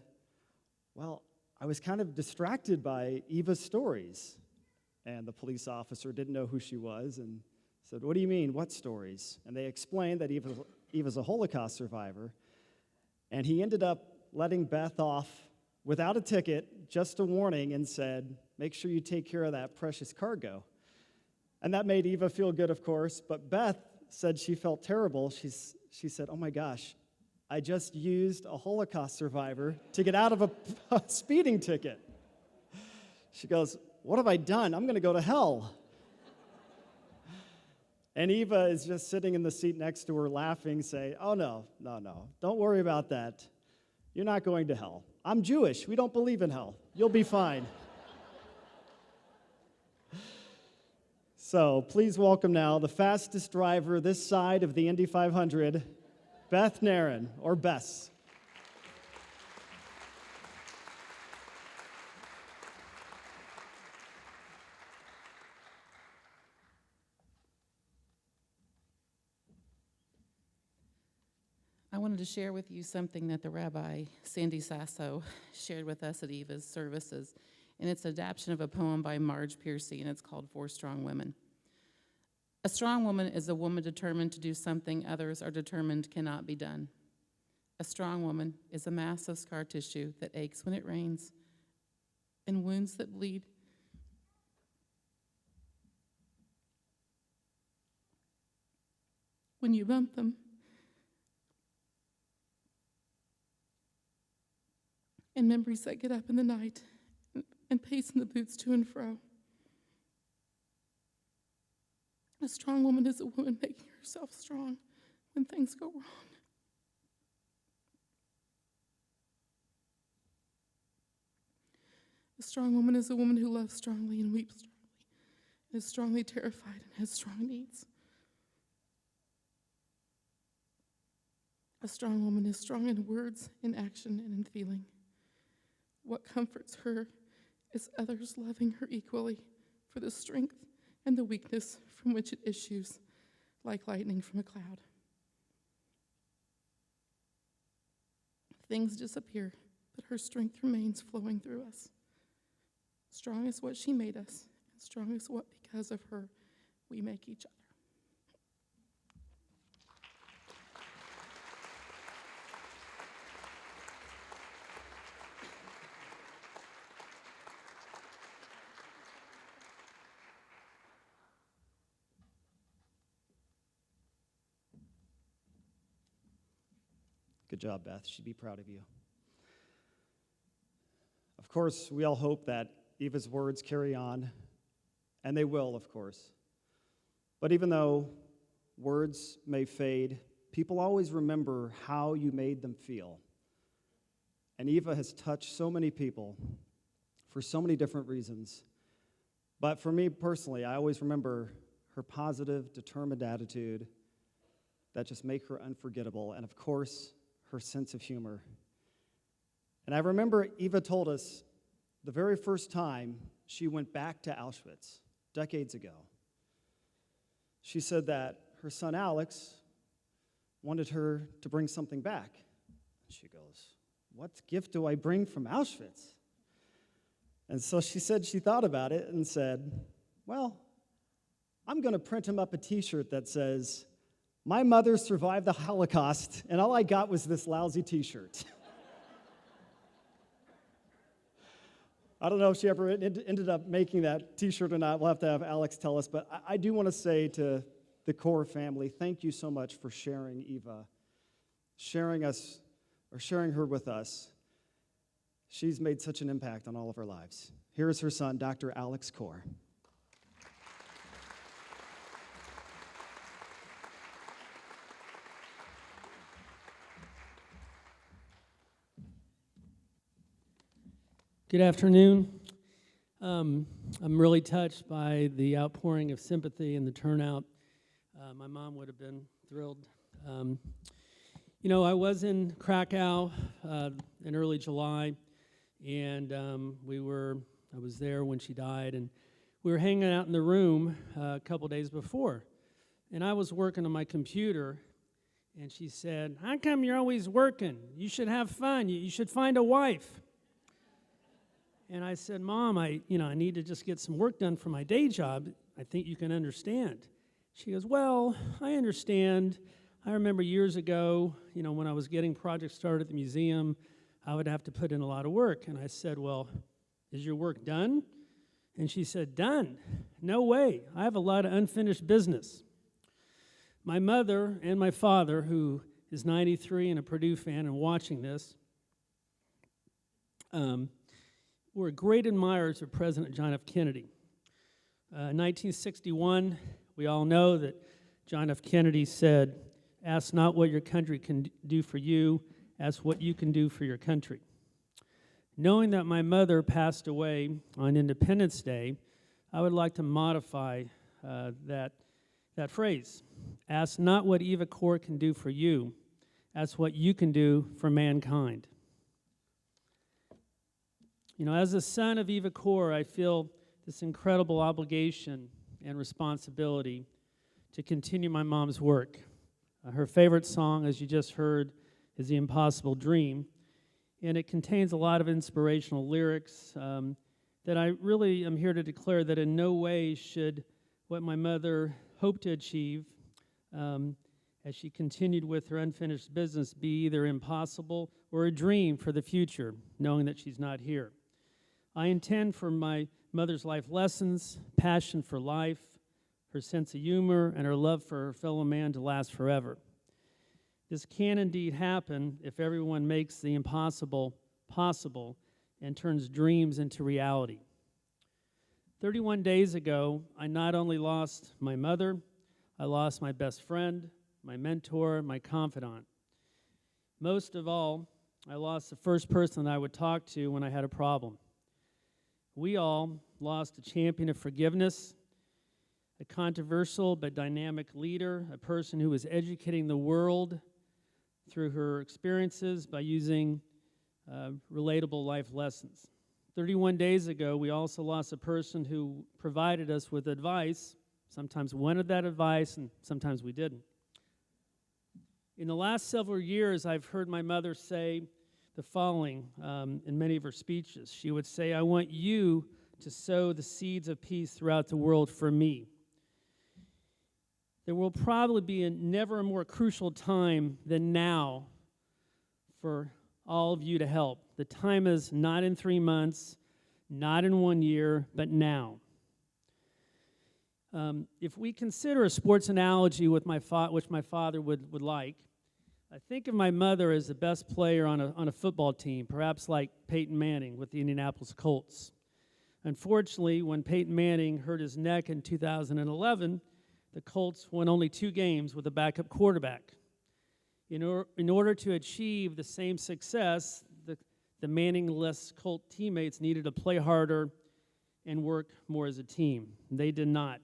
well, I was kind of distracted by Eva's stories. And the police officer didn't know who she was and said, what do you mean, what stories? And they explained that Eva's a Holocaust survivor. And he ended up letting Beth off without a ticket, just a warning, and said, make sure you take care of that precious cargo. And that made Eva feel good, of course, but Beth said she felt terrible. She said, oh my gosh, I just used a Holocaust survivor to get out of a speeding ticket. She goes, what have I done? I'm going to go to hell. And Eva is just sitting in the seat next to her laughing, saying, oh, no, don't worry about that. You're not going to hell. I'm Jewish. We don't believe in hell. You'll be fine. So please welcome now the fastest driver this side of the Indy 500, Beth Naren, or Bess. I wanted to share with you something that the Rabbi Sandy Sasso shared with us at Eva's services, and it's an adaptation of a poem by Marge Piercy, and it's called For Strong Women. A strong woman is a woman determined to do something others are determined cannot be done. A strong woman is a mass of scar tissue that aches when it rains and wounds that bleed. When you bump them, and memories that get up in the night and pace in the boots to and fro. A strong woman is a woman making herself strong when things go wrong. A strong woman is a woman who loves strongly and weeps strongly, and is strongly terrified and has strong needs. A strong woman is strong in words, in action, and in feeling. What comforts her is others loving her equally for the strength and the weakness from which it issues, like lightning from a cloud. Things disappear, but her strength remains flowing through us. Strong is what she made us, and strong is what, because of her, we make each other. Good job, Beth. She'd be proud of you. Of course, we all hope that Eva's words carry on, and they will, of course. But even though words may fade, people always remember how you made them feel. And Eva has touched so many people for so many different reasons. But for me personally, I always remember her positive, determined attitude that just make her unforgettable, and of course, her sense of humor. And I remember Eva told us the very first time she went back to Auschwitz, decades ago. She said that her son Alex wanted her to bring something back. She goes, "What gift do I bring from Auschwitz?" And so she said she thought about it and said, "Well, I'm going to print him up a t-shirt that says, 'My mother survived the Holocaust, and all I got was this lousy t-shirt.'" I don't know if she ever ended up making that t-shirt or not. We'll have to have Alex tell us. But I do want to say to the Core family, thank you so much for sharing Eva, sharing her with us. She's made such an impact on all of our lives. Here is her son, Dr. Alex Core. Good afternoon. I'm really touched by the outpouring of sympathy and the turnout. My mom would have been thrilled. I was in Krakow in early July, and I was there when she died, and we were hanging out in the room a couple days before, and I was working on my computer, and she said, "How come you're always working? You should have fun. You should find a wife." And I said, "Mom, I need to just get some work done for my day job. I think you can understand." She goes, "Well, I understand. I remember years ago, when I was getting projects started at the museum, I would have to put in a lot of work." And I said, "Well, is your work done?" And she said, "Done? No way. I have a lot of unfinished business." My mother and my father, who is 93 and a Purdue fan and watching this, were great admirers of President John F. Kennedy. In 1961, we all know that John F. Kennedy said, "Ask not what your country can do for you, ask what you can do for your country." Knowing that my mother passed away on Independence Day, I would like to modify that phrase. Ask not what Eva Core can do for you, ask what you can do for mankind. As a son of Eva Core, I feel this incredible obligation and responsibility to continue my mom's work. Her favorite song, as you just heard, is "The Impossible Dream," and it contains a lot of inspirational lyrics that I really am here to declare that in no way should what my mother hoped to achieve as she continued with her unfinished business be either impossible or a dream for the future, knowing that she's not here. I intend for my mother's life lessons, passion for life, her sense of humor, and her love for her fellow man to last forever. This can indeed happen if everyone makes the impossible possible and turns dreams into reality. 31 days ago, I not only lost my mother, I lost my best friend, my mentor, my confidant. Most of all, I lost the first person that I would talk to when I had a problem. We all lost a champion of forgiveness, a controversial but dynamic leader, a person who was educating the world through her experiences by using relatable life lessons. 31 days ago, we also lost a person who provided us with advice. Sometimes we wanted that advice, and sometimes we didn't. In the last several years, I've heard my mother say the following in many of her speeches. She would say, "I want you to sow the seeds of peace throughout the world for me." There will probably be never a more crucial time than now for all of you to help. The time is not in 3 months, not in 1 year, but now. If we consider a sports analogy which my father would like, I think of my mother as the best player on a football team, perhaps like Peyton Manning with the Indianapolis Colts. Unfortunately, when Peyton Manning hurt his neck in 2011, the Colts won only 2 games with a backup quarterback. In order to achieve the same success, the Manning-less Colt teammates needed to play harder and work more as a team. They did not.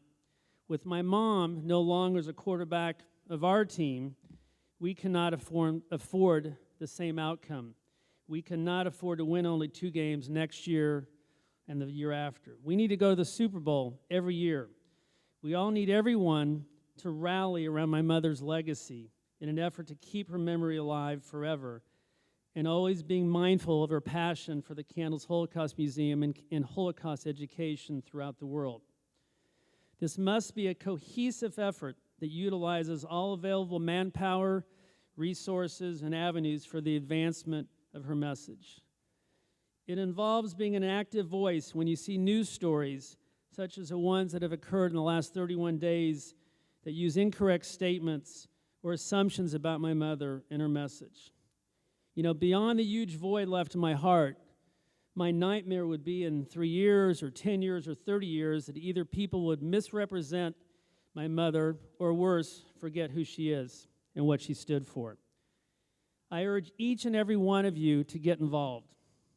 With my mom no longer as a quarterback of our team, we cannot afford the same outcome. We cannot afford to win only 2 games next year and the year after. We need to go to the Super Bowl every year. We all need everyone to rally around my mother's legacy in an effort to keep her memory alive forever, and always being mindful of her passion for the C.A.N.D.L.E.S Holocaust Museum and Holocaust education throughout the world. This must be a cohesive effort that utilizes all available manpower, resources, and avenues for the advancement of her message. It involves being an active voice when you see news stories, such as the ones that have occurred in the last 31 days that use incorrect statements or assumptions about my mother and her message. You know, beyond the huge void left in my heart, my nightmare would be in 3 years or 10 years or 30 years that either people would misrepresent my mother or worse, forget who she is and what she stood for. I urge each and every one of you to get involved.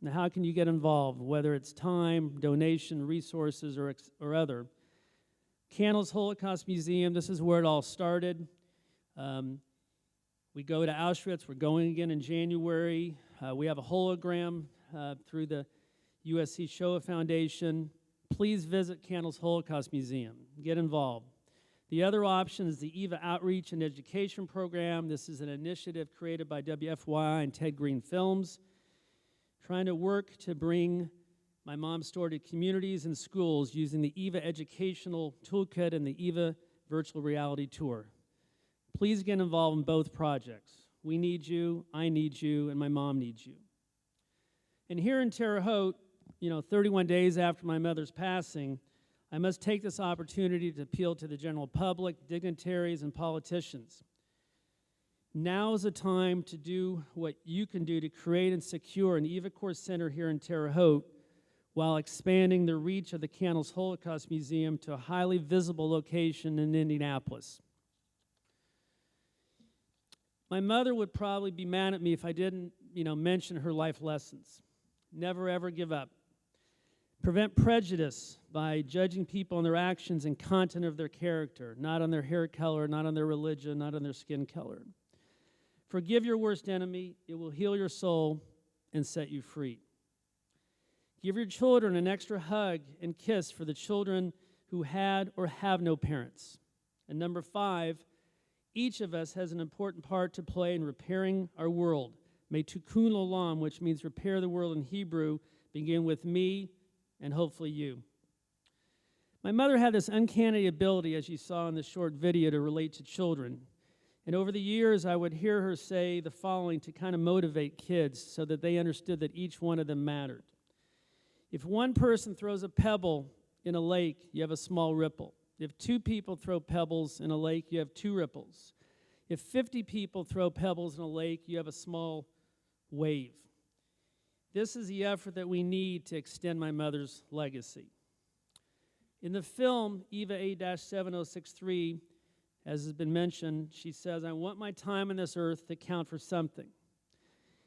Now, how can you get involved? Whether it's time, donation, resources, or other. C.A.N.D.L.E.S Holocaust Museum, this is where it all started. We go to Auschwitz. We're going again in January. We have a hologram through the USC Shoah Foundation. Please visit C.A.N.D.L.E.S Holocaust Museum. Get involved. The other option is the EVA Outreach and Education Program. This is an initiative created by WFYI and Ted Green Films, trying to work to bring my mom's story to communities and schools using the EVA Educational Toolkit and the EVA Virtual Reality Tour. Please get involved in both projects. We need you, I need you, and my mom needs you. And here in Terre Haute, 31 days after my mother's passing, I must take this opportunity to appeal to the general public, dignitaries, and politicians. Now is the time to do what you can do to create and secure an EVA Core Center here in Terre Haute while expanding the reach of the C.A.N.D.L.E.S Holocaust Museum to a highly visible location in Indianapolis. My mother would probably be mad at me if I didn't, mention her life lessons. Never, ever give up. Prevent prejudice by judging people on their actions and content of their character, not on their hair color, not on their religion, not on their skin color. Forgive your worst enemy. It will heal your soul and set you free. Give your children an extra hug and kiss for the children who had or have no parents. And number 5, each of us has an important part to play in repairing our world. May Tikkun Olam, which means repair the world in Hebrew, begin with me and hopefully you. My mother had this uncanny ability, as you saw in this short video, to relate to children. And over the years, I would hear her say the following to kind of motivate kids so that they understood that each one of them mattered. If one person throws a pebble in a lake, you have a small ripple. If 2 people throw pebbles in a lake, you have 2 ripples. If 50 people throw pebbles in a lake, you have a small wave. This is the effort that we need to extend my mother's legacy. In the film, Eva A-7063, as has been mentioned, she says, "I want my time on this earth to count for something."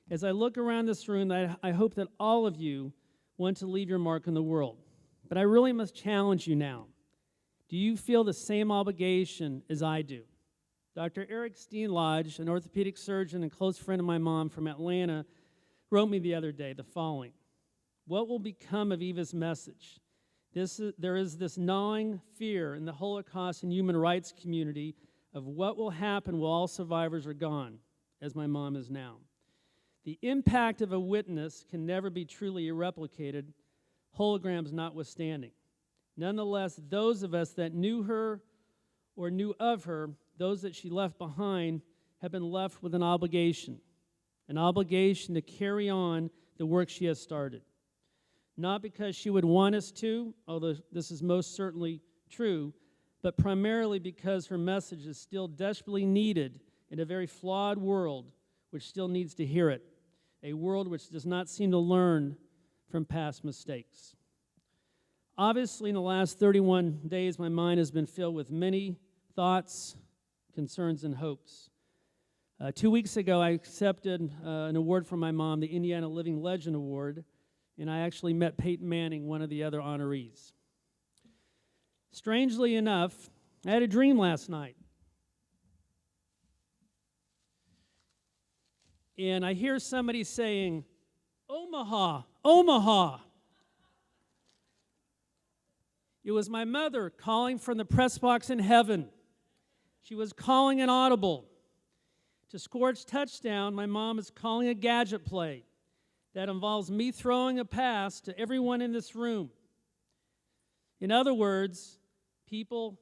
As I look around this room, I hope that all of you want to leave your mark in the world. But I really must challenge you now. Do you feel the same obligation as I do? Dr. Eric Steenlodge, an orthopedic surgeon and close friend of my mom from Atlanta, wrote me the other day the following: "What will become of Eva's message? There is this gnawing fear in the Holocaust and human rights community of what will happen while all survivors are gone, as my mom is now. The impact of a witness can never be truly replicated, holograms notwithstanding. Nonetheless, those of us that knew her or knew of her, those that she left behind, have been left with an obligation to carry on the work she has started. Not because she would want us to, although this is most certainly true, but primarily because her message is still desperately needed in a very flawed world which still needs to hear it, a world which does not seem to learn from past mistakes. Obviously, in the last 31 days, my mind has been filled with many thoughts, concerns, and hopes. 2 weeks ago, I accepted an award from my mom, the Indiana Living Legend Award, and I actually met Peyton Manning, one of the other honorees. Strangely enough, I had a dream last night. And I hear somebody saying, "Omaha, Omaha." It was my mother calling from the press box in heaven. She was calling an audible. To score its touchdown, my mom is calling a gadget play that involves me throwing a pass to everyone in this room. In other words, people,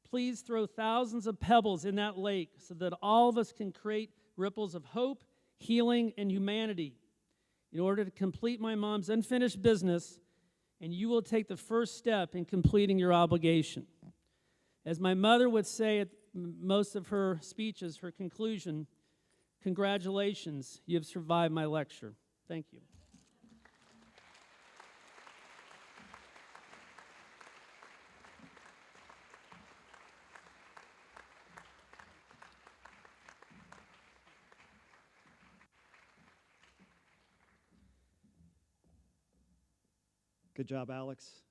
please throw thousands of pebbles in that lake so that all of us can create ripples of hope, healing, and humanity in order to complete my mom's unfinished business, and you will take the first step in completing your obligation. As my mother would say at most of her speeches, her conclusion, congratulations, you have survived my lecture. Thank you. Good job, Alex.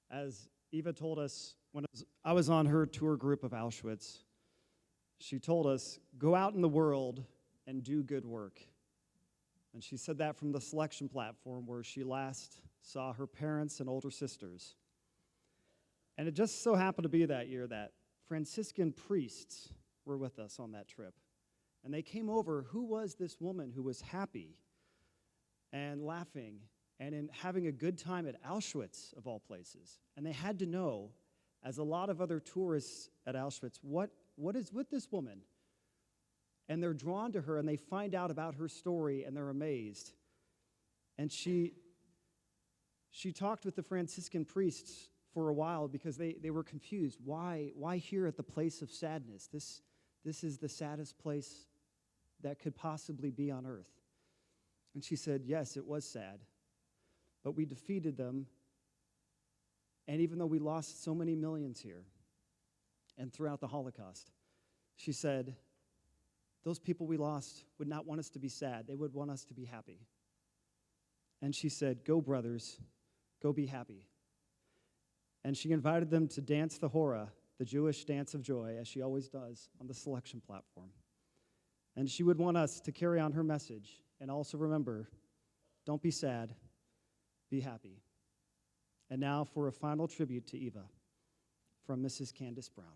As Eva told us when I was on her tour group of Auschwitz, she told us, go out in the world and do good work. And she said that from the selection platform where she last saw her parents and older sisters. And it just so happened to be that year that Franciscan priests were with us on that trip. And they came over, who was this woman who was happy and laughing and in having a good time at Auschwitz, of all places. And they had to know, as a lot of other tourists at Auschwitz, what is with this woman? And they're drawn to her, and they find out about her story, and they're amazed. And she talked with the Franciscan priests for a while because they were confused. Why here at the place of sadness? This is the saddest place that could possibly be on earth. And she said, yes, it was sad. But we defeated them, and even though we lost so many millions here and throughout the Holocaust, she said, those people we lost would not want us to be sad. They would want us to be happy. And she said, go, brothers, go be happy. And she invited them to dance the hora, the Jewish dance of joy, as she always does on the selection platform. And she would want us to carry on her message and also remember, don't be sad. Be happy. And now for a final tribute to Eva from Mrs. Candace Brown.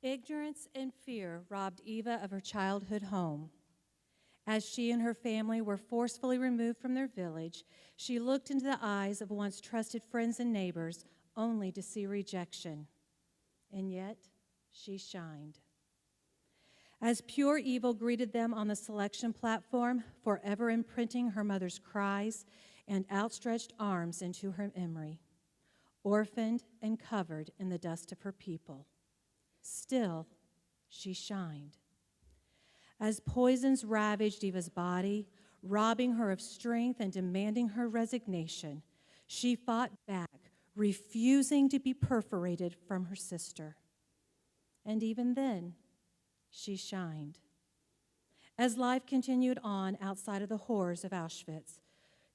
Ignorance and fear robbed Eva of her childhood home. As she and her family were forcefully removed from their village, she looked into the eyes of once trusted friends and neighbors only to see rejection. And yet, she shined. As pure evil greeted them on the selection platform, forever imprinting her mother's cries and outstretched arms into her memory, orphaned and covered in the dust of her people. Still, she shined. As poisons ravaged Eva's body, robbing her of strength and demanding her resignation, she fought back, refusing to be perforated from her sister. And even then, she shined. As life continued on outside of the horrors of Auschwitz,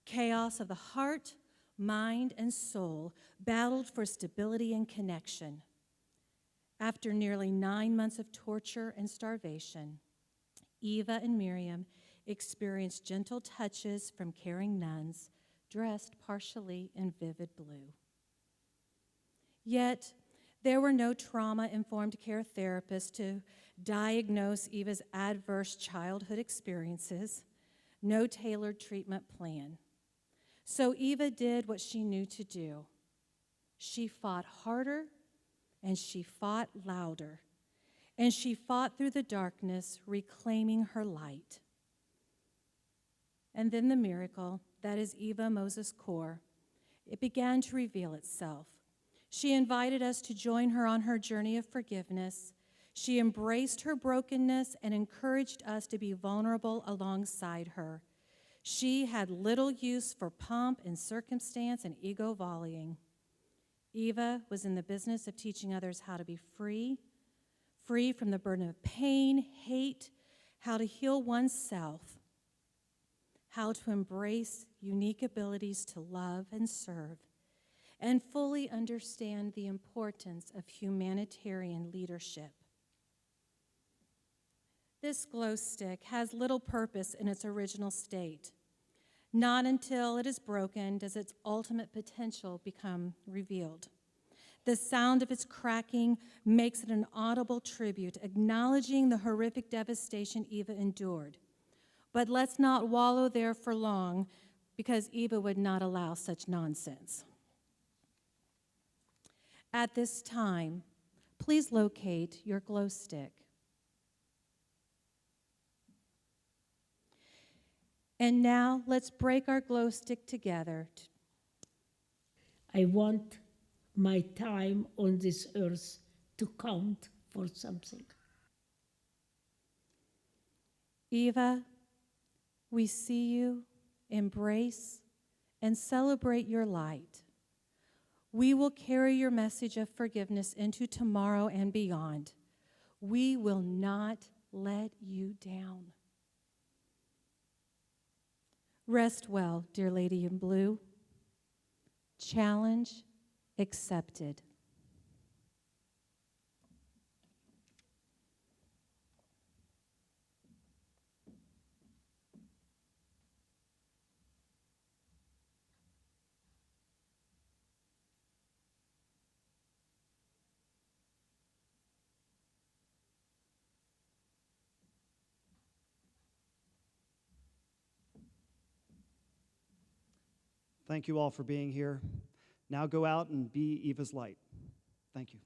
chaos of the heart, mind, and soul battled for stability and connection. After nearly 9 months of torture and starvation, Eva and Miriam experienced gentle touches from caring nuns dressed partially in vivid blue. Yet, there were no trauma-informed care therapists to diagnose Eva's adverse childhood experiences, no tailored treatment plan. So Eva did what she knew to do. She fought harder, and she fought louder, and she fought through the darkness, reclaiming her light. And then the miracle, that is Eva Moses Core, it began to reveal itself. She invited us to join her on her journey of forgiveness. She embraced her brokenness and encouraged us to be vulnerable alongside her. She had little use for pomp and circumstance and ego volleying. Eva was in the business of teaching others how to be free from the burden of pain, hate, how to heal oneself, how to embrace unique abilities to love and serve, and fully understand the importance of humanitarian leadership. This glow stick has little purpose in its original state. Not until it is broken does its ultimate potential become revealed. The sound of its cracking makes it an audible tribute, acknowledging the horrific devastation Eva endured. But let's not wallow there for long, because Eva would not allow such nonsense. At this time, please locate your glow stick. And now, let's break our glow stick together. I want my time on this earth to count for something. Eva, we see you, embrace, and celebrate your light. We will carry your message of forgiveness into tomorrow and beyond. We will not let you down. Rest well, dear Lady in Blue. Challenge accepted. Thank you all for being here. Now go out and be Eva's light. Thank you.